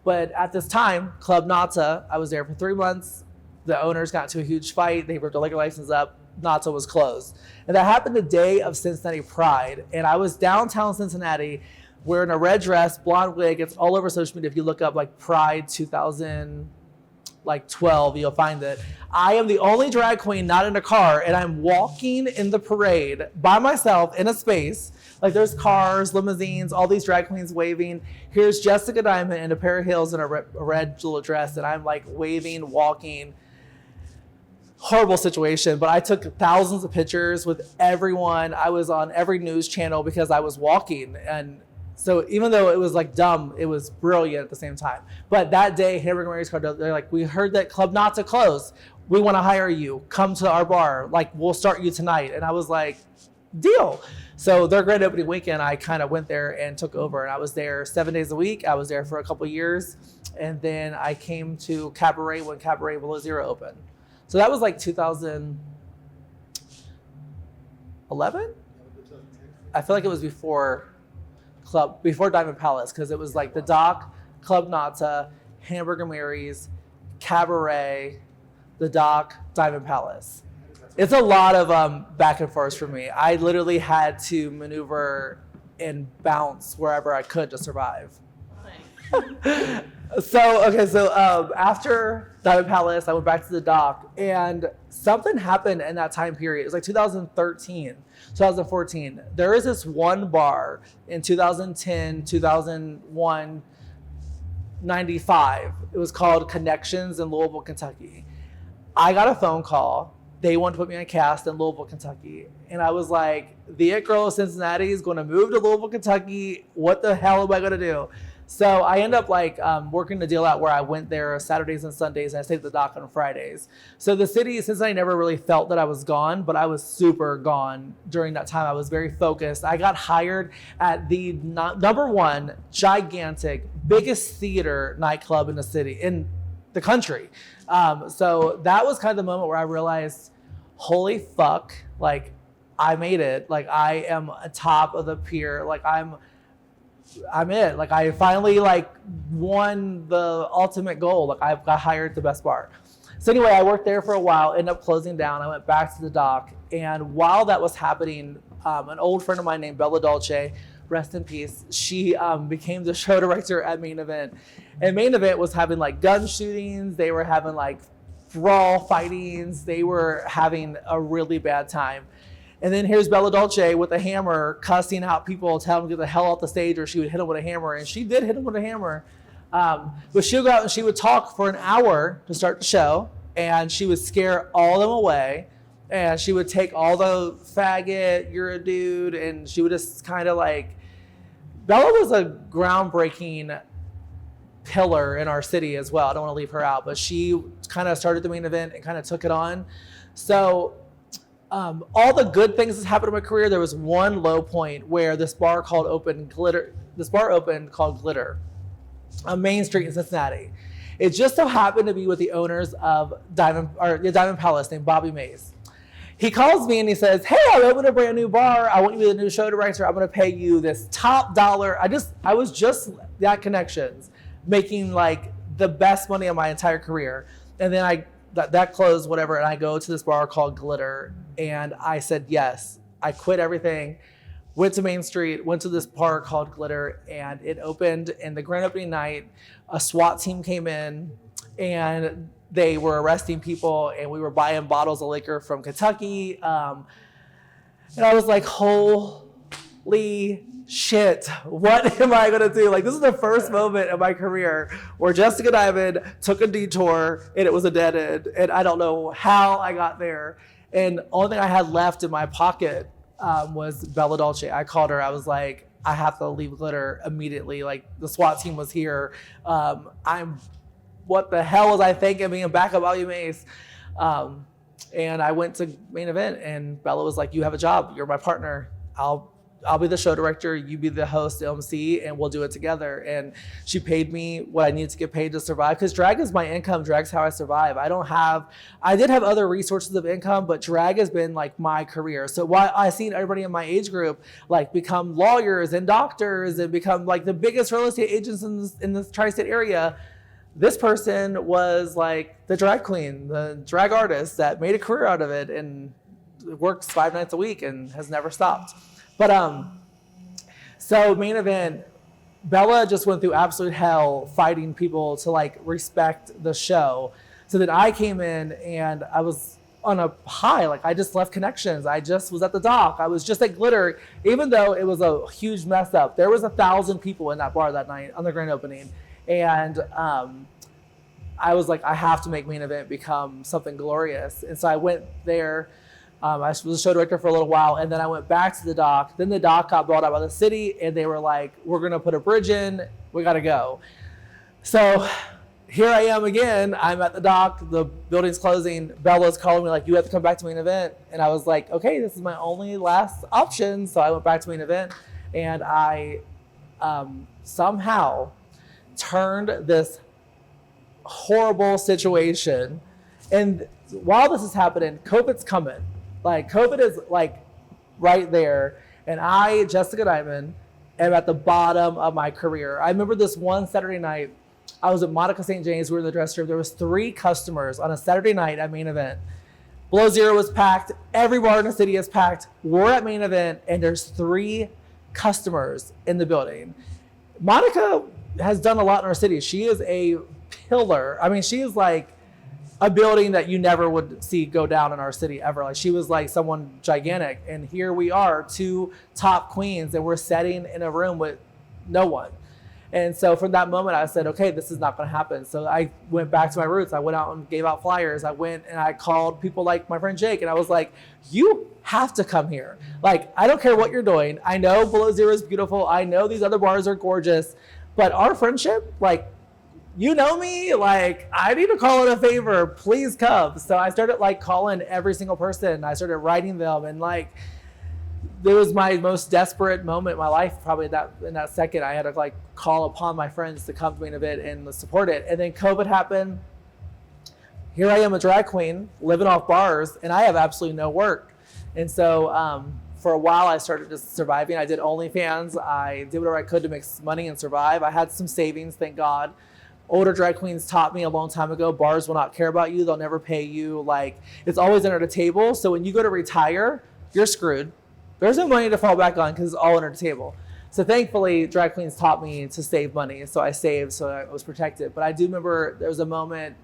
But at this time, Club Nata, I was there for 3 months. The owners got into a huge fight. They ripped the liquor license up. Nata was closed. And that happened the day of Cincinnati Pride. And I was downtown Cincinnati wearing a red dress, blonde wig. It's all over social media. If you look up Pride 2012, you'll find it. I am the only drag queen not in a car, and I'm walking in the parade by myself in a space. There's cars, limousines, all these drag queens waving. Here's Jessica Diamond in a pair of heels and a red little dress, and I'm waving, walking. Horrible situation, but I took thousands of pictures with everyone. I was on every news channel because I was walking. And so even though it was dumb, it was brilliant at the same time. But that day, Hamburger Mary's called, they're we heard that Club Nata closed. We want to hire you. Come to our bar. We'll start you tonight. And I was deal. So their grand opening weekend, I kind of went there and took over. And I was there 7 days a week. I was there for a couple of years. And then I came to Cabaret when Cabaret Below Zero opened. So that was 2011? I feel it was before Diamond Palace, because it was the Dock, Club Nata, Hamburger Mary's, Cabaret, the Dock, Diamond Palace. It's a lot of back and forth for me. I literally had to maneuver and bounce wherever I could to survive. So after Diamond Palace, I went back to the Dock, and something happened in that time period. It was 2013, 2014. There is this one bar in 2010, 2001, 95. It was called Connections in Louisville, Kentucky. I got a phone call. They wanted to put me on cast in Louisville, Kentucky. And I was the it girl of Cincinnati is going to move to Louisville, Kentucky. What the hell am I going to do? So I end up like working the deal out where I went there Saturdays and Sundays, and I stayed at the dock on Fridays. So the city, since I never really felt that I was gone, but I was super gone during that time. I was very focused. I got hired at the number one gigantic, biggest theater nightclub in the country. So that was kind of the moment where I realized, holy fuck, like I made it. Like I am atop of the pier. Like I'm it. Like I finally like won the ultimate goal. Like I got hired at the best bar. So anyway, I worked there for a while, ended up closing down. I went back to the dock. And while that was happening, an old friend of mine named Bella Dolce, rest in peace, she became the show director at Main Event. And Main Event was having like gun shootings. They were having like brawl fightings. They were having a really bad time. And then here's Bella Dolce with a hammer cussing out people, telling them to get the hell off the stage, or she would hit them with a hammer. And she did hit them with a hammer. But she would go out and she would talk for an hour to start the show. And she would scare all of them away. And she would take all the faggot, you're a dude. And she would just kind of like, Bella was a groundbreaking pillar in our city as well. I don't want to leave her out. But she kind of started the Main Event and kind of took it on. So all the good things that happened in my career, there was one low point where this bar opened called Glitter on Main Street in Cincinnati. It just so happened to be with the owners of Diamond Palace named Bobby Mays. He calls me and he says, hey, I opened a brand new bar. I want you to be the new show director. I'm going to pay you this top dollar. I was just that connections, making like the best money of my entire career. And then that closed, whatever, and I go to this bar called Glitter, and I said yes. I quit everything, went to Main Street, went to this bar called Glitter, and it opened. And the grand opening night, a SWAT team came in, and they were arresting people, and we were buying bottles of liquor from Kentucky. And I was like, holy shit, what am I gonna do? Like, this is the first moment in my career where Jessica Diamond took a detour and it was a dead end, and I don't know how I got there. And the only thing I had left in my pocket was Bella Dolce. I called her. I was like, I have to leave Glitter immediately. Like, the SWAT team was here. What the hell was I thinking, being back at Bobby Mays? And I went to Main Event, and Bella was like, you have a job. You're my partner. I'll be the show director, you be the host, the MC, and we'll do it together. And she paid me what I needed to get paid to survive, because drag is my income. Drag's how I survive. I did have other resources of income, but drag has been like my career. So while I've seen everybody in my age group like become lawyers and doctors and become like the biggest real estate agents in this tri-state area, this person was like the drag queen, the drag artist that made a career out of it and works 5 nights a week and has never stopped. But so Main Event, Bella just went through absolute hell fighting people to like respect the show. So then I came in and I was on a high. Like, I just left connections. I just was at the dock. I was just at Glitter, even though it was a huge mess up. There was 1,000 people in that bar that night on the grand opening. And I was like, I have to make Main Event become something glorious. And so I went there. I was a show director for a little while, and then I went back to the dock. Then the dock got bought out by the city, and they were like, we're going to put a bridge in. We got to go. So here I am again. I'm at the dock. The building's closing. Bella's calling me like, you have to come back to Main Event. And I was like, okay, this is my only last option. So I went back to Main Event, and I somehow turned this horrible situation. And while this is happening, COVID's coming. Like, COVID is like right there. And I, Jessica Diamond, am at the bottom of my career. I remember this one Saturday night, I was at Monica St. James. We were in the dressing room. There was 3 customers on a Saturday night at Main Event. Below Zero was packed. Every bar in the city is packed. We're at Main Event, and there's 3 customers in the building. Monica has done a lot in our city. She is a pillar. I mean, she is like a building that you never would see go down in our city ever. Like, she was like someone gigantic. And here we are, 2 top queens, and we're sitting in a room with no one. And so from that moment, I said, okay, this is not going to happen. So I went back to my roots. I went out and gave out flyers. I went and I called people like my friend Jake, and I was like, you have to come here. Like, I don't care what you're doing. I know Below Zero is beautiful. I know these other bars are gorgeous, But our friendship, like, you know me, like, I need to call it a favor, please come. So I started like calling every single person. I started writing them, and like, it was my most desperate moment in my life. Probably in that second, I had to like call upon my friends to come to Main Event and support it. And then COVID happened. Here I am, a drag queen living off bars, and I have absolutely no work. And so for a while, I started just surviving. I did OnlyFans. I did whatever I could to make money and survive. I had some savings, thank God. Older drag queens taught me a long time ago, bars will not care about you. They'll never pay you. Like, it's always under the table. So when you go to retire, you're screwed. There's no money to fall back on because it's all under the table. So thankfully, drag queens taught me to save money. So I saved, so I was protected. But I do remember there was a moment,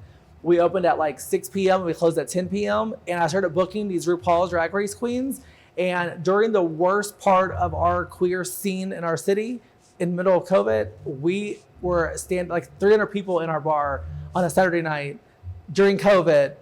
we opened at like 6 p.m. We closed at 10 p.m. And I started booking these RuPaul's Drag Race queens. And during the worst part of our queer scene in our city, in the middle of COVID, we were like 300 people in our bar on a Saturday night during COVID,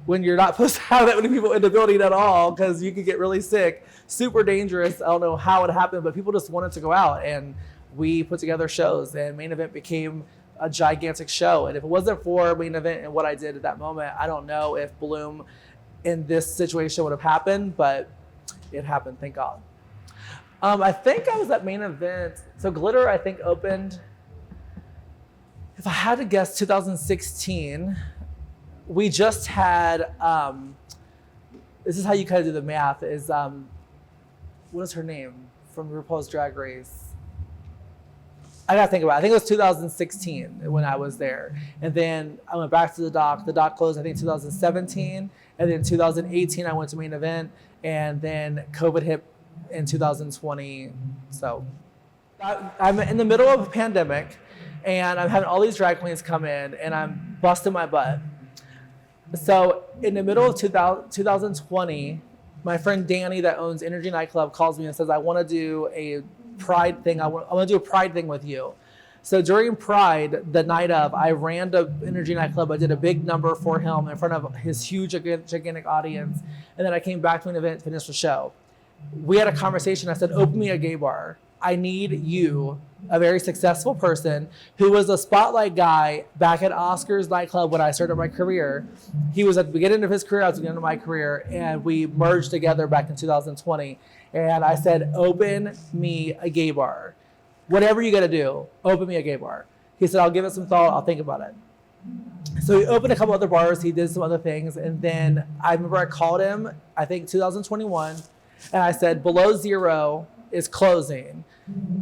when you're not supposed to have that many people in the building at all because you could get really sick. Super dangerous. I don't know how it happened, but people just wanted to go out, and we put together shows, and Main Event became a gigantic show. And if it wasn't for Main Event and what I did at that moment, I don't know if Bloom in this situation would have happened, but it happened, thank God. I think I was at Main Event. So Glitter, I think, opened, if I had to guess, 2016. We just had, this is how you kind of do the math, is, what is her name from RuPaul's Drag Race? I gotta think about it. I think it was 2016 when I was there. And then I went back to the doc. The doc closed, I think, 2017. And then 2018, I went to Main Event. And then COVID hit in 2020. So I'm in the middle of a pandemic, and I'm having all these drag queens come in, and I'm busting my butt. So in the middle of 2020, my friend Danny that owns Energy Nightclub calls me and says, I want to do a Pride thing. I want to do a Pride thing with you. So during Pride, the night of, I ran to Energy Nightclub. I did a big number for him in front of his huge, gigantic audience. And then I came back to an event, finished the show. We had a conversation. I said, open me a gay bar. I need you, a very successful person who was a spotlight guy back at Oscar's nightclub when I started my career. He was at the beginning of his career, I was at the beginning of my career, and we merged together back in 2020. And I said, open me a gay bar. Whatever you gotta do, open me a gay bar. He said, I'll give it some thought, I'll think about it. So he opened a couple other bars, he did some other things, and then I remember I called him, I think 2021, and I said, Below Zero is closing.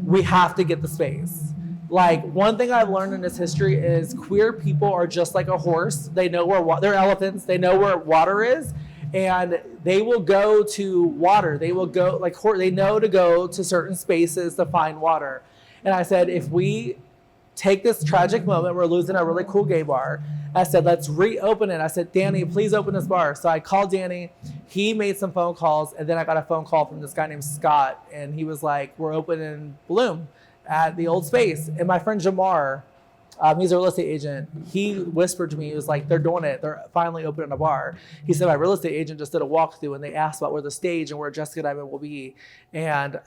We have to get the space. Like, one thing I've learned in this history is queer people are just like a horse. They know where they're elephants. They know where water is, and they will go to water. They will go, like, they know to go to certain spaces to find water. And I said, if we take this tragic moment, we're losing a really cool gay bar. I said, let's reopen it. I said, Danny, please open this bar. So I called Danny. He made some phone calls, and then I got a phone call from this guy named Scott, and he was like, we're opening Bloom at the old space. And my friend Jamar, he's a real estate agent. He whispered to me, he was like, they're doing it. They're finally opening a bar. He said, my real estate agent just did a walkthrough, and they asked about where the stage and where Jessica Diamond will be. And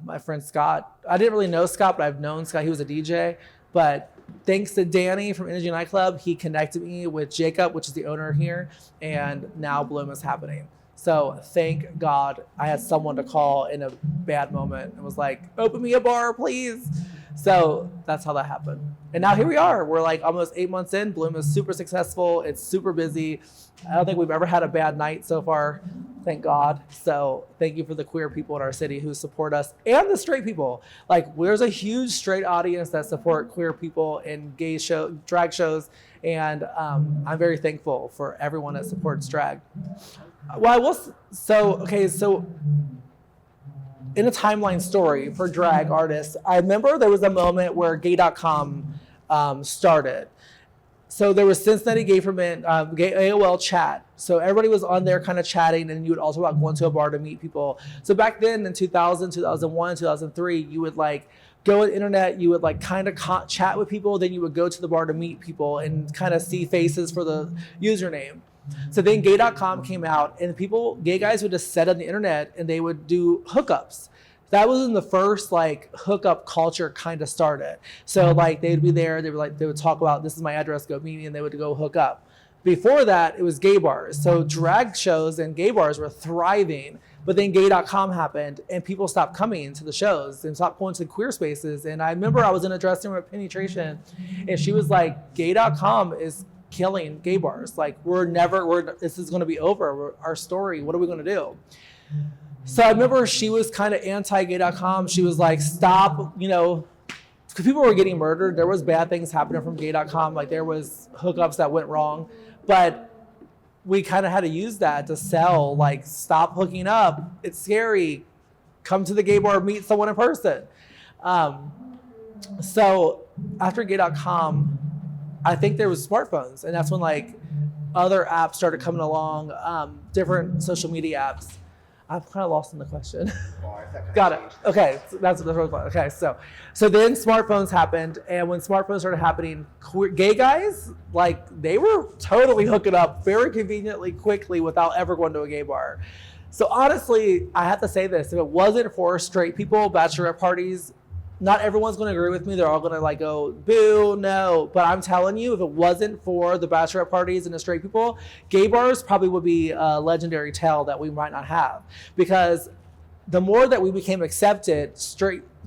my friend Scott, I didn't really know Scott, but I've known Scott. He was a DJ. But thanks to Danny from Energy Nightclub, he connected me with Jacob, which is the owner here, and now Bloom is happening. So thank God I had someone to call in a bad moment and was like, open me a bar, please. So that's how that happened. And now here we are. We're like almost 8 months in. Bloom is super successful. It's super busy. I don't think we've ever had a bad night so far. Thank God. So thank you for the queer people in our city who support us, and the straight people. Like, there's a huge straight audience that support queer people in drag shows. And I'm very thankful for everyone that supports drag. Well, so in a timeline story for drag artists, I remember there was a moment where gay.com started. So there was Cincinnati Gay Ferment, gay AOL chat. So everybody was on there kind of chatting, and you would also about going to a bar to meet people. So back then in 2000, 2001, 2003, you would like go on the internet, you would like kind of chat with people, then you would go to the bar to meet people and kind of see faces for the username. So then gay.com came out, and gay guys would just set on the internet and they would do hookups. that was in the first like hookup culture kind of started. So like they'd be there, they would talk about, this is my address, go meet me, and they would go hook up. Before that, it was gay bars. So drag shows and gay bars were thriving, but then gay.com happened and people stopped coming to the shows and stopped going to queer spaces. And I remember I was in a dressing room at Penetration and she was like, gay.com is killing gay bars. Like this is going to be over. Our story, what are we going to do? So I remember she was kind of anti-gay.com. She was like, stop, because people were getting murdered. There was bad things happening from gay.com. Like there was hookups that went wrong. But we kind of had to use that to sell, like, stop hooking up. It's scary. Come to the gay bar, meet someone in person. So after gay.com, I think there was smartphones. And that's when, like, other apps started coming along, different social media apps. I'm kind of lost in the question. Got it. Okay, so that's the first one. Okay, so then smartphones happened, and when smartphones started happening, gay guys, like, they were totally hooking up very conveniently, quickly, without ever going to a gay bar. So honestly, I have to say this: if it wasn't for straight people, bachelorette parties, not everyone's going to agree with me. They're all going to like go, boo, no. But I'm telling you, if it wasn't for the bachelorette parties and the straight people, gay bars probably would be a legendary tale that we might not have. Because the more that we became accepted,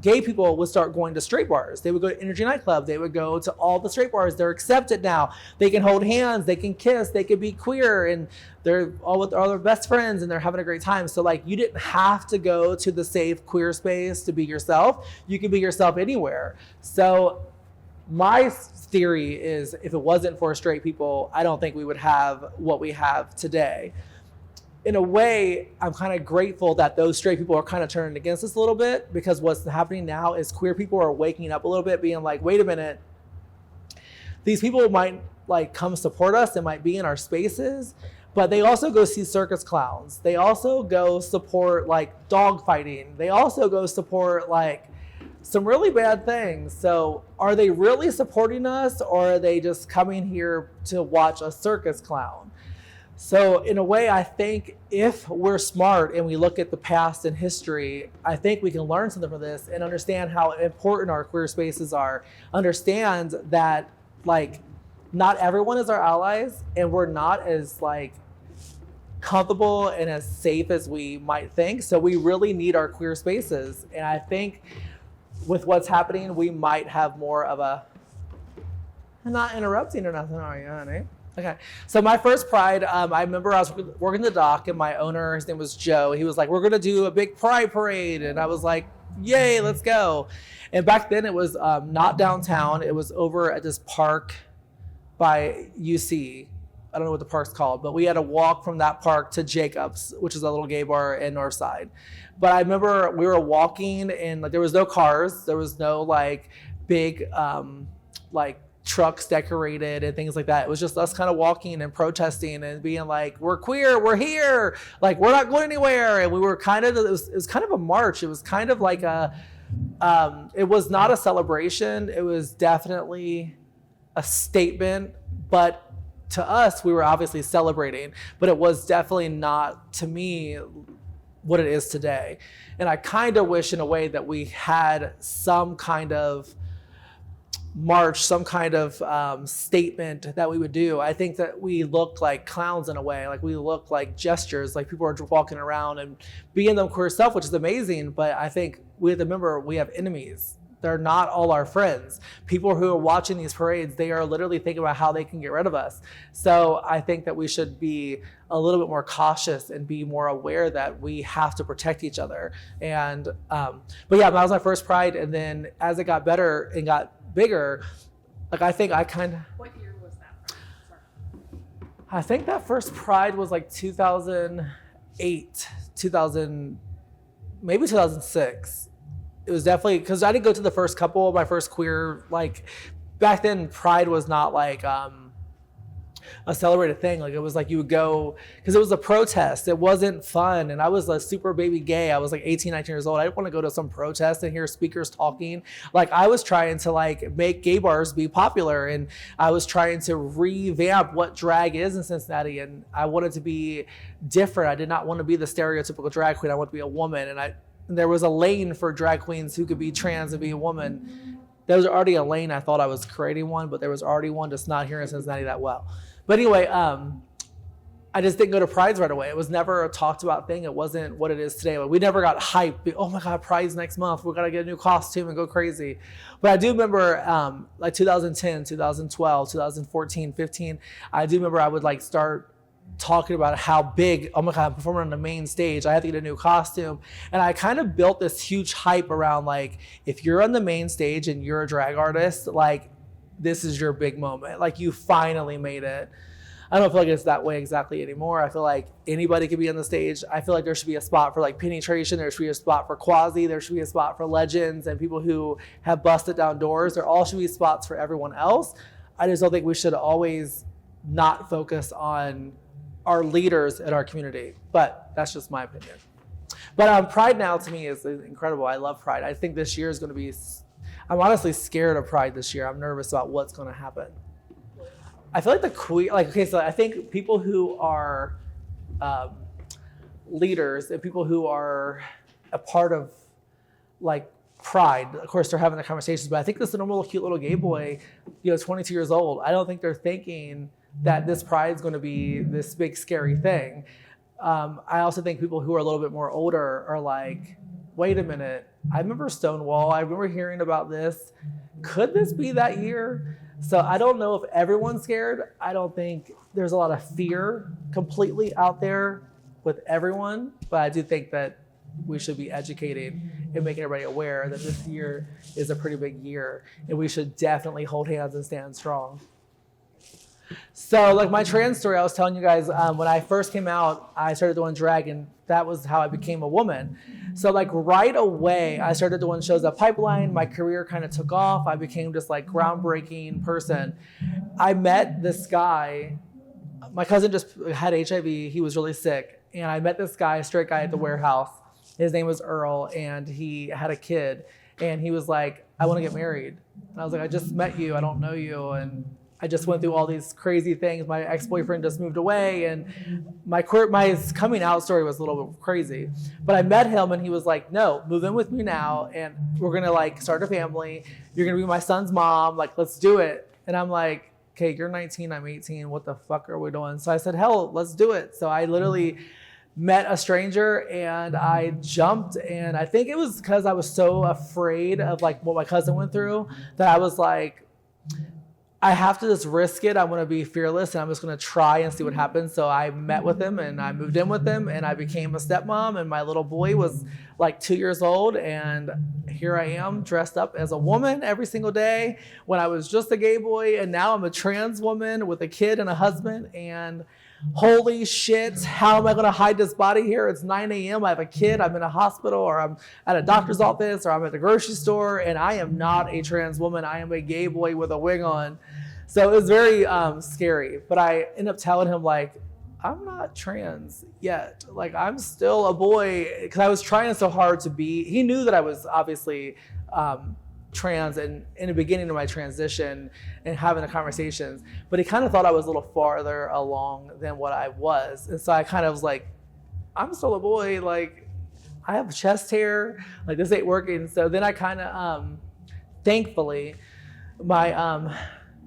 gay people would start going to straight bars. They would go to Energy Nightclub. They would go to all the straight bars. They're accepted now. They can hold hands. They can kiss. They can be queer. And they're all with all their best friends and they're having a great time. So like, you didn't have to go to the safe queer space to be yourself. You can be yourself anywhere. So my theory is, if it wasn't for straight people, I don't think we would have what we have today. In a way, I'm kind of grateful that those straight people are kind of turning against us a little bit, because what's happening now is queer people are waking up a little bit, being like, wait a minute, these people might like come support us, they might be in our spaces, but they also go see circus clowns. They also go support like dog fighting. They also go support like some really bad things. So are they really supporting us, or are they just coming here to watch a circus clown? So in a way, I think if we're smart and we look at the past and history, I think we can learn something from this and understand how important our queer spaces are. Understand that like not everyone is our allies, and we're not as like comfortable and as safe as we might think. So we really need our queer spaces. And I think with what's happening, we might have more of a, I'm not interrupting or nothing, are you, honey? Okay, so my first Pride, I remember I was working the dock, and my owner, his name was Joe, he was like, we're gonna do a big Pride parade, and I was like, yay, let's go. And back then it was not downtown, it was over at this park by UC. I don't know what the park's called, but we had to walk from that park to Jacob's, which is a little gay bar in Northside. But I remember we were walking, and like there was no cars, there was no like big like trucks decorated and things like that. It was just us kind of walking and protesting and being like, we're queer, we're here, like we're not going anywhere. And we were kind of, it was kind of a march. It was kind of like it was not a celebration. It was definitely a statement, but to us, we were obviously celebrating, but it was definitely not, to me, what it is today. And I kind of wish in a way that we had some kind of march, some kind of statement that we would do. I think that we look like clowns in a way, like we look like gestures, like people are walking around and being them queer self, which is amazing. But I think we have to remember we have enemies. They're not all our friends. People who are watching these parades, they are literally thinking about how they can get rid of us. So I think that we should be a little bit more cautious and be more aware that we have to protect each other. And but yeah, that was my first Pride. And then as it got better and got bigger, like I think I kind of. What year was that? Sorry. I think that first Pride was like 2008, maybe 2006. It was definitely, because I didn't go to the first couple of my first queer, like back then Pride was not like a celebrated thing. Like it was like you would go, because it was a protest. It wasn't fun. And I was a super baby gay. I was like 18, 19 years old. I didn't want to go to some protest and hear speakers talking. Like I was trying to like make gay bars be popular. And I was trying to revamp what drag is in Cincinnati. And I wanted to be different. I did not want to be the stereotypical drag queen. I wanted to be a woman. And there was a lane for drag queens who could be trans and be a woman. There was already a lane. I thought I was creating one, but there was already one, just not here in Cincinnati that well. But anyway, I just didn't go to Pride's right away. It was never a talked about thing. It wasn't what it is today. Like, we never got hyped. Oh my God, Pride's next month. We got to get a new costume and go crazy. But I do remember like 2010, 2012, 2014, 15. I do remember I would like start talking about how big, oh my God, I'm performing on the main stage. I have to get a new costume. And I kind of built this huge hype around like, if you're on the main stage and you're a drag artist, like this is your big moment. Like you finally made it. I don't feel like it's that way exactly anymore. I feel like anybody could be on the stage. I feel like there should be a spot for like penetration. There should be a spot for quasi. There should be a spot for legends and people who have busted down doors. There all should be spots for everyone else. I just don't think we should always not focus on our leaders in our community. But that's just my opinion. But Pride now to me is incredible. I love Pride. I think this year is going to be, I'm honestly scared of Pride this year. I'm nervous about what's going to happen. I feel like the queer, like, okay, so I think people who are leaders and people who are a part of like Pride, of course, they're having the conversations, but I think this normal, cute little gay boy, 22 years old, I don't think they're thinking that this Pride is going to be this big, scary thing. I also think people who are a little bit more older are like, wait a minute, I remember Stonewall, I remember hearing about this. Could this be that year? So I don't know if everyone's scared. I don't think there's a lot of fear completely out there with everyone, but I do think that we should be educating and making everybody aware that this year is a pretty big year and we should definitely hold hands and stand strong. So like my trans story, I was telling you guys, when I first came out, I started doing drag and that was how I became a woman. So like right away, I started doing shows at Pipeline. My career kind of took off. I became just like groundbreaking person. I met this guy. My cousin just had HIV. He was really sick. And I met this guy, a straight guy at the warehouse. His name was Earl and he had a kid. And he was like, I want to get married. And I was like, I just met you. I don't know you. And I just went through all these crazy things. My ex-boyfriend just moved away and my coming out story was a little bit crazy. But I met him and he was like, no, move in with me now and we're gonna like start a family. You're gonna be my son's mom, like let's do it. And I'm like, okay, you're 19, I'm 18, what the fuck are we doing? So I said, hell, let's do it. So I literally met a stranger and I jumped, and I think it was because I was so afraid of like what my cousin went through that I was like, I have to just risk it. I'm going to be fearless and I'm just going to try and see what happens. So I met with him and I moved in with him and I became a stepmom, and my little boy was like 2 years old, and here I am dressed up as a woman every single day when I was just a gay boy, and now I'm a trans woman with a kid and a husband. And holy shit, how am I going to hide this body here? It's 9 a.m. I have a kid. I'm in a hospital, or I'm at a doctor's office, or I'm at the grocery store, and I am not a trans woman. I am a gay boy with a wig on. So it was very scary. But I ended up telling him, like, I'm not trans yet. Like, I'm still a boy, because I was trying so hard to be. He knew that I was obviously trans and in the beginning of my transition and having the conversations, but he kind of thought I was a little farther along than what I was. And so I kind of was like, I'm still a boy, like I have chest hair, like this ain't working. So then I kind of thankfully my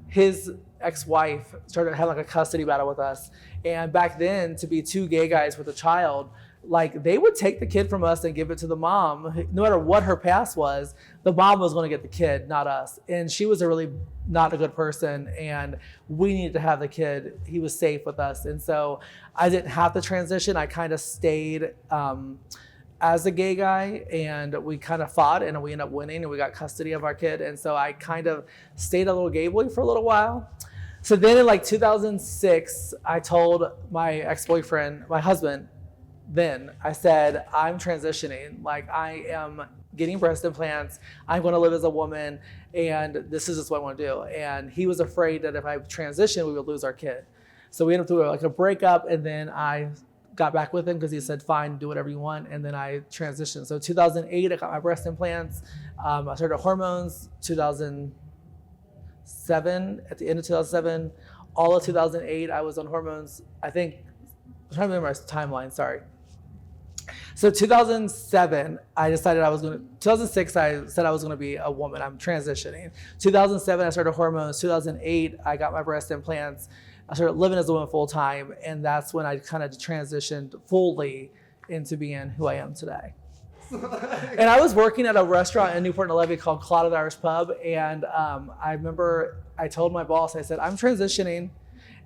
his ex-wife started having like a custody battle with us, and back then to be two gay guys with a child, like they would take the kid from us and give it to the mom. No matter what her past was, the mom was going to get the kid, not us. And she was a really not a good person, and we needed to have the kid. He was safe with us. And so I didn't have to transition. I kind of stayed as a gay guy, and we kind of fought and we ended up winning and we got custody of our kid. And so I kind of stayed a little gay boy for a little while. So then in like 2006, I told my ex-boyfriend, my husband, then I said, I'm transitioning. Like I am getting breast implants. I'm going to live as a woman, and this is just what I want to do. And he was afraid that if I transitioned, we would lose our kid. So we ended up doing like a breakup, and then I got back with him because he said, fine, do whatever you want. And then I transitioned. So 2008, I got my breast implants. I started hormones 2007, at the end of 2007. All of 2008, I was on hormones. I think, I'm trying to remember my timeline, sorry. So 2007, I decided 2006, I said I was gonna be a woman. I'm transitioning. 2007, I started hormones. 2008, I got my breast implants. I started living as a woman full time. And that's when I kind of transitioned fully into being who I am today. And I was working at a restaurant in Newport News called Claude the Irish Pub. And I remember I told my boss, I said, I'm transitioning.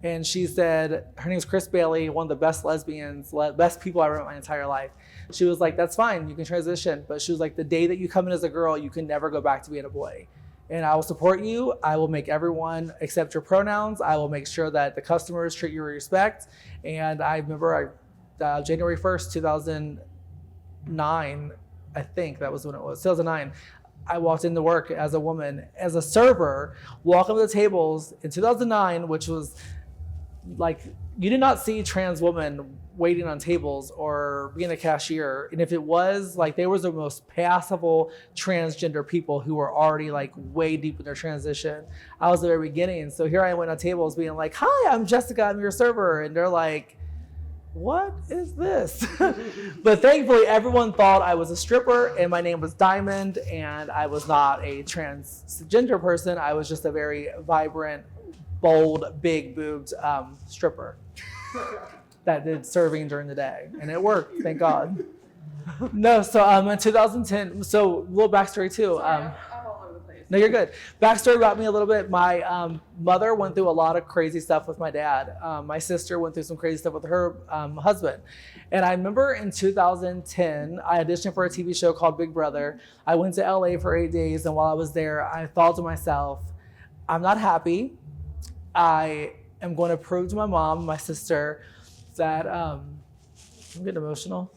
And she said, her name's Chris Bailey, one of the best lesbians, best people I ever met my entire life. She was like, that's fine, you can transition. But she was like, the day that you come in as a girl, you can never go back to being a boy. And I will support you. I will make everyone accept your pronouns. I will make sure that the customers treat you with respect. And I remember January 1st, 2009, I think that was when it was, 2009. I walked into work as a woman, as a server, walking to the tables in 2009, which was like, you did not see trans women waiting on tables or being a cashier. And if it was, like, they was the most passable transgender people who were already like way deep in their transition. I was at the very beginning. So here I went on tables being like, hi, I'm Jessica, I'm your server. And they're like, what is this? But thankfully, everyone thought I was a stripper and my name was Diamond, and I was not a transgender person. I was just a very vibrant, bold, big boobed stripper that did serving during the day. And it worked, thank God. No, so in 2010, so a little backstory too. Sorry, I'm all over the place. No, you're good. Backstory about me a little bit. My mother went through a lot of crazy stuff with my dad. My sister went through some crazy stuff with her husband. And I remember in 2010, I auditioned for a TV show called Big Brother. I went to LA for 8 days. And while I was there, I thought to myself, I'm not happy. I am going to prove to my mom, my sister, that I'm getting emotional.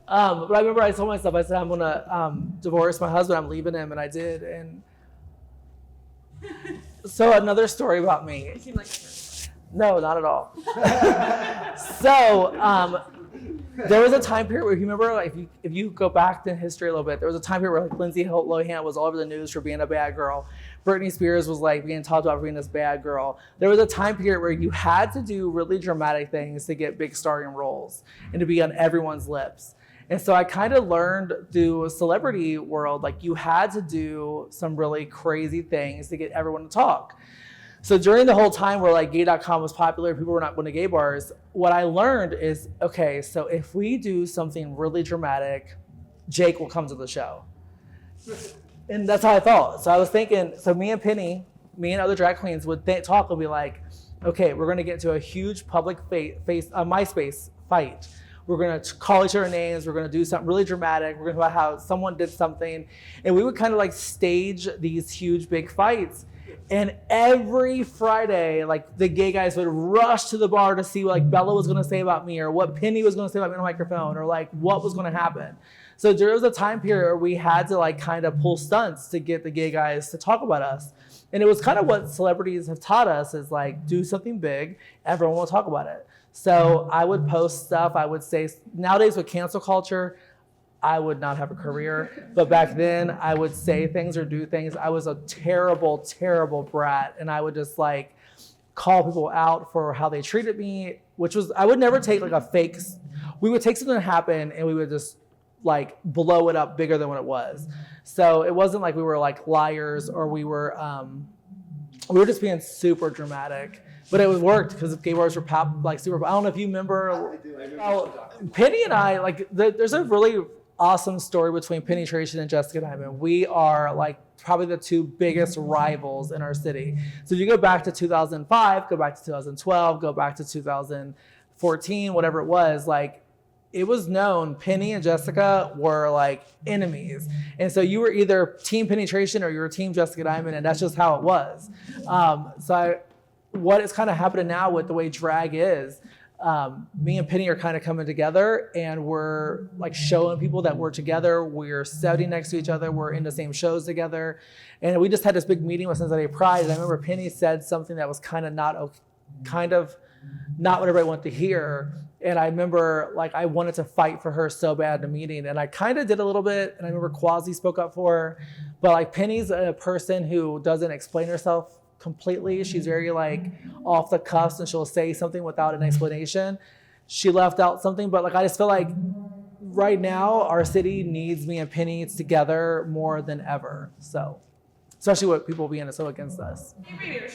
But I remember I told myself, I said, I'm going to divorce my husband. I'm leaving him. And I did. And so another story about me. You seem like a person. No, not at all. So there was a time period where, you remember, like, if you go back to history a little bit, there was a time period where like Lindsay Lohan was all over the news for being a bad girl. Britney Spears was like being talked about for being this bad girl. There was a time period where you had to do really dramatic things to get big starring roles and to be on everyone's lips. And so I kind of learned through a celebrity world, like, you had to do some really crazy things to get everyone to talk. So during the whole time where like gay.com was popular, people were not going to gay bars, what I learned is, okay, so if we do something really dramatic, Jake will come to the show. And that's how I thought. So I was thinking, so me and Penny, me and other drag queens would talk and be like, okay, we're going to get to a huge public MySpace fight. We're going to call each other names. We're going to do something really dramatic. We're going to talk about how someone did something. And we would kind of like stage these huge, big fights. And every Friday, like, the gay guys would rush to the bar to see what like Bella was going to say about me, or what Penny was going to say about me on the microphone, or like what was going to happen. So there was a time period where we had to like kind of pull stunts to get the gay guys to talk about us. And it was kind of what celebrities have taught us, is like, do something big, everyone will talk about it. So I would post stuff. I would say, nowadays with cancel culture, I would not have a career. But back then, I would say things or do things. I was a terrible, terrible brat. And I would just like call people out for how they treated me, which was, I would never take like a fake, we would take something that happened and we would just like blow it up bigger than what it was. So it wasn't like we were like liars, or we were just being super dramatic. But it worked because gay bars were like super. I don't know if you remember. Penny and I, like, there's a really awesome story between Penny Tracy and Jessica Dimon. We are like probably the two biggest rivals in our city. So if you go back to 2005, go back to 2012, go back to 2014, whatever it was, like, it was known Penny and Jessica were like enemies. And so you were either team penetration or you were team Jessica Dimon, and that's just how it was. What is kind of happening now with the way drag is, me and Penny are kind of coming together, and we're like showing people that we're together. We're studying next to each other. We're in the same shows together. And we just had this big meeting with Cincinnati Pride. And I remember Penny said something that was kind of not what everybody wanted to hear. And I remember like I wanted to fight for her so bad in the meeting. And I kind of did a little bit. And I remember Quasi spoke up for her. But like Penny's a person who doesn't explain herself completely. She's very like off the cuffs, and she'll say something without an explanation. She left out something, but like I just feel like right now, our city needs me and Penny together more than ever. So, especially with people being so against us.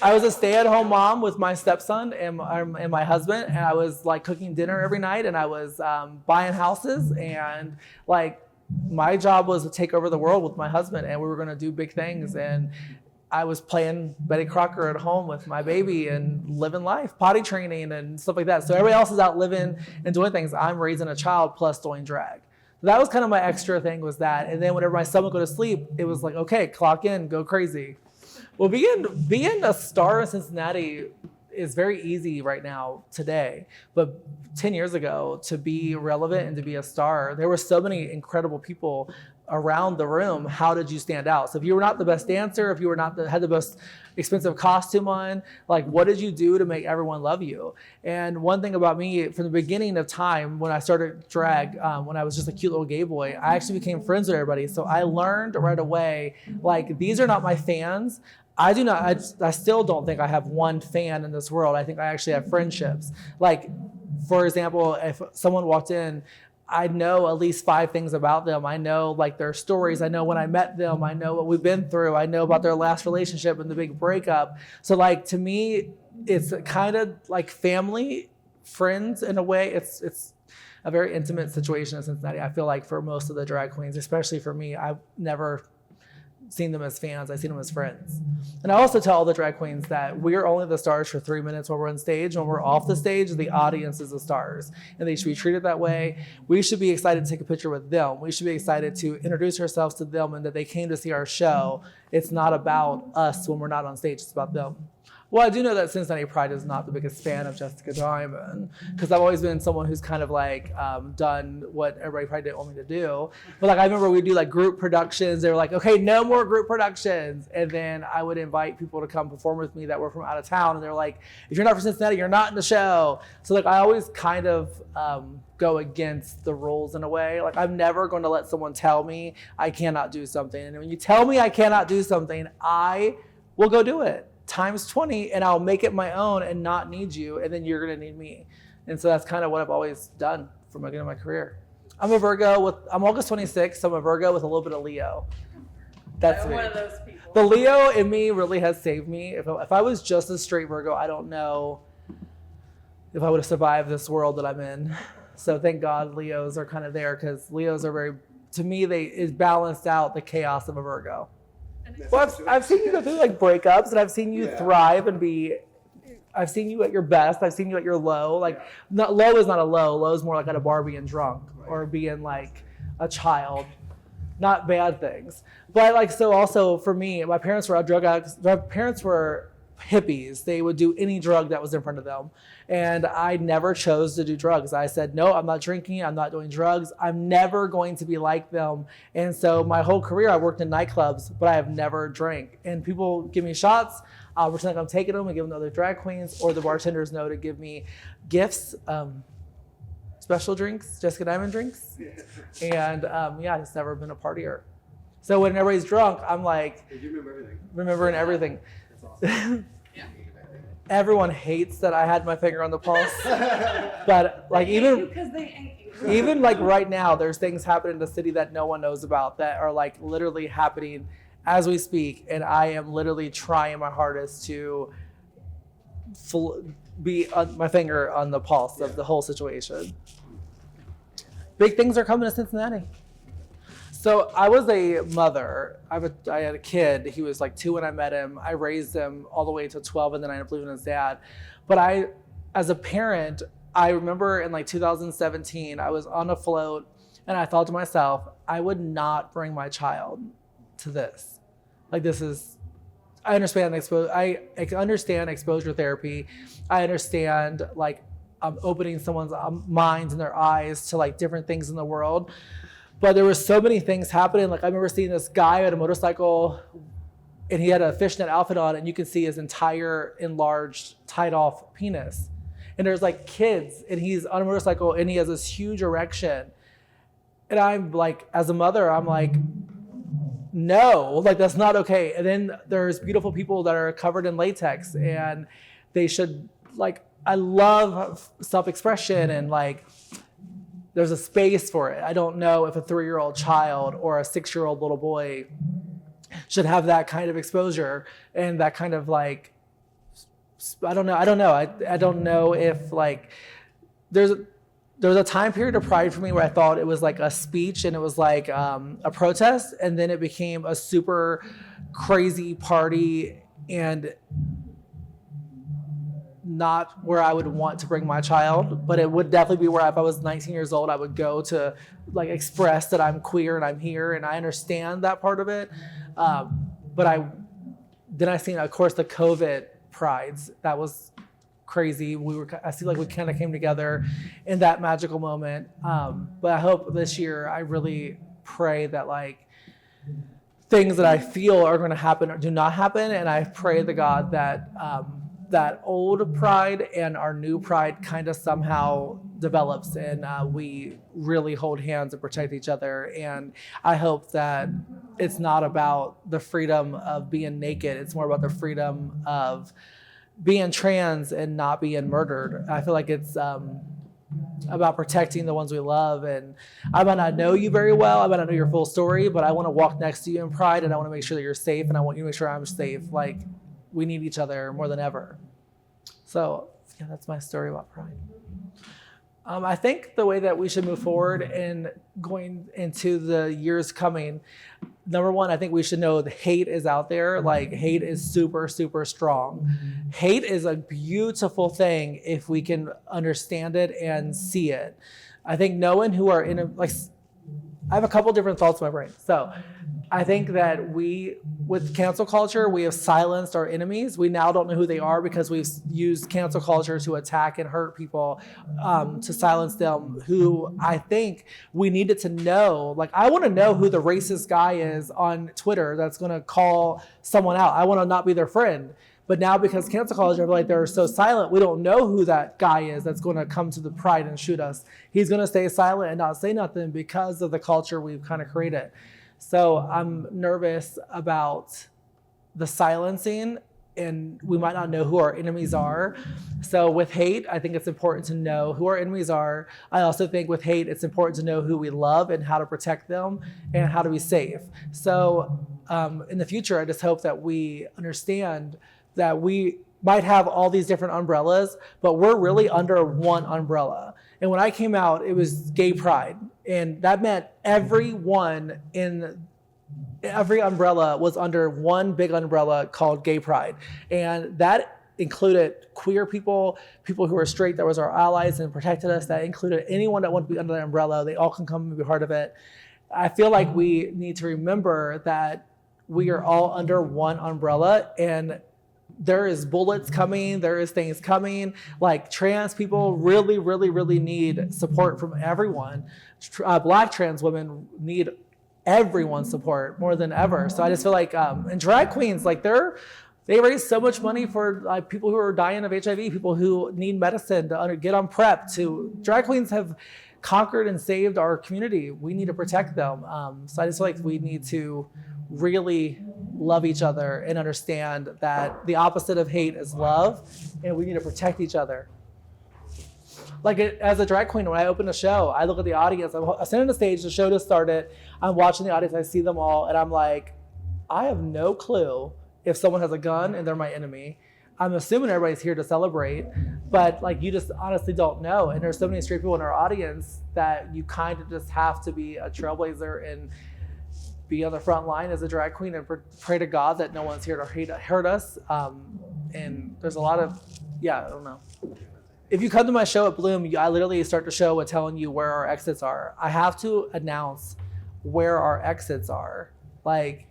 I was a stay-at-home mom with my stepson and my husband, and I was like cooking dinner every night, and I was buying houses, and like my job was to take over the world with my husband, and we were going to do big things. And I was playing Betty Crocker at home with my baby and living life, potty training and stuff like that. So everybody else is out living and doing things. I'm raising a child plus doing drag. So that was kind of my extra thing was that. And then whenever my son would go to sleep, it was like, okay, clock in, go crazy. Well, being a star in Cincinnati is very easy right now today. But 10 years ago, to be relevant and to be a star, there were so many incredible people around the room. How did you stand out? So if you were not the best dancer, if you were not had the most expensive costume on, like what did you do to make everyone love you? And one thing about me from the beginning of time when I started drag, when I was just a cute little gay boy, I actually became friends with everybody. So I learned right away, like these are not my fans. I still don't think I have one fan in this world. I think I actually have friendships. Like, for example, if someone walked in, I know at least 5 things about them. I know like their stories. I know when I met them. I know what we've been through. I know about their last relationship and the big breakup. So like to me, it's kind of like family, friends in a way. It's a very intimate situation in Cincinnati. I feel like for most of the drag queens, especially for me, I've never seen them as fans. I've seen them as friends. And I also tell all the drag queens that we're only the stars for 3 minutes when we're on stage. When we're off the stage, the audience is the stars, and they should be treated that way. We should be excited to take a picture with them. We should be excited to introduce ourselves to them and that they came to see our show. It's not about us when we're not on stage. It's about them. Well, I do know that Cincinnati Pride is not the biggest fan of Jessica Dimon because I've always been someone who's kind of like done what everybody probably didn't want me to do. But like I remember we'd do like group productions. They were like, okay, no more group productions. And then I would invite people to come perform with me that were from out of town. And they're like, if you're not from Cincinnati, you're not in the show. So like I always kind of go against the rules in a way. Like I'm never going to let someone tell me I cannot do something. And when you tell me I cannot do something, I will go do it. Times 20, and I'll make it my own and not need you, and then you're gonna need me. And so that's kind of what I've always done from the beginning of my career. I'm August 26th, so I'm a Virgo with a little bit of Leo. That's me. One of those people. The Leo in me really has saved me. If I was just a straight Virgo, I don't know if I would have survived this world that I'm in. So thank God Leos are kind of there because Leos are very, to me, it balanced out the chaos of a Virgo. Well, I've seen you go through like breakups, and I've seen you thrive and I've seen you at your best. I've seen you at your low. Like, low is not a low. Low is more like at a bar being drunk or being like a child. Not bad things. But like, so also for me, my parents were drug addicts. My parents were hippies. They would do any drug that was in front of them. And I never chose to do drugs. I said, no, I'm not drinking. I'm not doing drugs. I'm never going to be like them. And so my whole career, I worked in nightclubs, but I have never drank. And people give me shots. I'll pretend like I'm taking them and give them to other drag queens, or the bartenders know to give me gifts, special drinks, Jessica Dimon drinks. And I've just never been a partier. So when everybody's drunk, I'm like, You remember everything. remembering everything. That's awesome. Everyone hates that I had my finger on the pulse, but like even like right now, there's things happening in the city that no one knows about that are like literally happening as we speak, and I am literally trying my hardest to be on my finger on the pulse of the whole situation. Big things are coming to Cincinnati. So I was a mother. I had a kid. He was like 2 when I met him. I raised him all the way to 12, and then I ended up leaving his dad. But as a parent, I remember in like 2017, I was on a float, and I thought to myself, I would not bring my child to this. Like I understand exposure therapy. I understand like opening someone's minds and their eyes to like different things in the world. But there were so many things happening. Like I remember seeing this guy on a motorcycle, and he had a fishnet outfit on, and you could see his entire enlarged, tied off penis. And there's like kids, and he's on a motorcycle, and he has this huge erection. And I'm like, as a mother, I'm like, no, like that's not okay. And then there's beautiful people that are covered in latex, and they should like, I love self-expression and like, there's a space for it. I don't know if a 3-year-old child or a 6-year-old little boy should have that kind of exposure and that kind of like, I don't know. I don't know if like there's a time period of Pride for me where I thought it was like a speech and it was like a protest, and then it became a super crazy party and not where I would want to bring my child, but it would definitely be where if I was 19 years old, I would go to like express that I'm queer and I'm here and I understand that part of it. But I seen, of course, the COVID prides. That was crazy. I feel like we kind of came together in that magical moment. But I hope this year, I really pray that like things that I feel are going to happen or do not happen. And I pray to God that that old pride and our new pride kind of somehow develops and we really hold hands and protect each other. And I hope that it's not about the freedom of being naked. It's more about the freedom of being trans and not being murdered. I feel like it's about protecting the ones we love. And I might not know you very well. I might not know your full story, but I want to walk next to you in pride and I want to make sure that you're safe and I want you to make sure I'm safe. Like, we need each other more than ever. So yeah, that's my story about pride. I think the way that we should move forward and going into the years coming, number one, I think we should know the hate is out there. Like hate is super, super strong. Hate is a beautiful thing if we can understand it and see it. I think knowing who are in a, like, I have a couple different thoughts in my brain. So I think that with cancel culture, we have silenced our enemies. We now don't know who they are because we've used cancel culture to attack and hurt people, to silence them, who I think we needed to know. Like, I want to know who the racist guy is on Twitter that's going to call someone out. I want to not be their friend. But now because cancel culture, like they're so silent, we don't know who that guy is that's going to come to the pride and shoot us. He's going to stay silent and not say nothing because of the culture we've kind of created. So I'm nervous about the silencing, and we might not know who our enemies are. So with hate, I think it's important to know who our enemies are. I also think with hate, it's important to know who we love and how to protect them and how to be safe. So in the future, I just hope that we understand that we might have all these different umbrellas, but we're really under one umbrella. And when I came out, it was gay pride. And that meant everyone in every umbrella was under one big umbrella called gay pride. And that included queer people, people who were straight, that was our allies and protected us. That included anyone that wanted to be under that umbrella. They all can come and be part of it. I feel like we need to remember that we are all under one umbrella, and there is bullets coming, there is things coming. Like trans people really, really, really need support from everyone. Black trans women need everyone's support more than ever. So I just feel like, and drag queens, like they raise so much money for like people who are dying of HIV, people who need medicine to get on PrEP. Drag queens have conquered and saved our community. We need to protect them. So I just feel like we need to really love each other and understand that the opposite of hate is love, and we need to protect each other. Like as a drag queen, when I open a show, I look at the audience. I'm sitting on the stage, the show just started. I'm watching the audience, I see them all, and I'm like, I have no clue if someone has a gun and they're my enemy. I'm assuming everybody's here to celebrate, but like you just honestly don't know. And there's so many straight people in our audience that you kind of just have to be a trailblazer and be on the front line as a drag queen and pray to God that no one's here to hurt us. And there's a lot of, I don't know. If you come to my show at Bloom, I literally start the show with telling you where our exits are. I have to announce where our exits are. Like,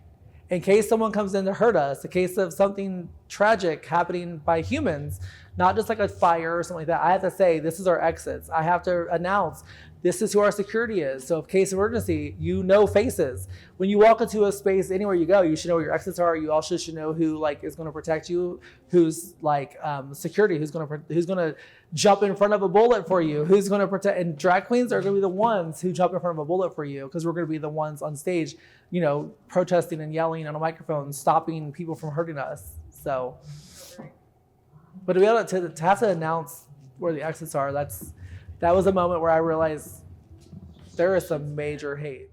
in case someone comes in to hurt us, in case of something tragic happening by humans, not just like a fire or something like that, I have to say, this is our exits. I have to announce, this is who our security is. So in case of emergency, you know faces. When you walk into a space, anywhere you go, you should know where your exits are. You also should know who like is going to protect you, who's like security, who's going to jump in front of a bullet for you, who's going to protect. And drag queens are going to be the ones who jump in front of a bullet for you, because we're going to be the ones on stage, protesting and yelling on a microphone, stopping people from hurting us. So, but to be able to have to announce where the exits are, that was a moment where I realized There is some major hate.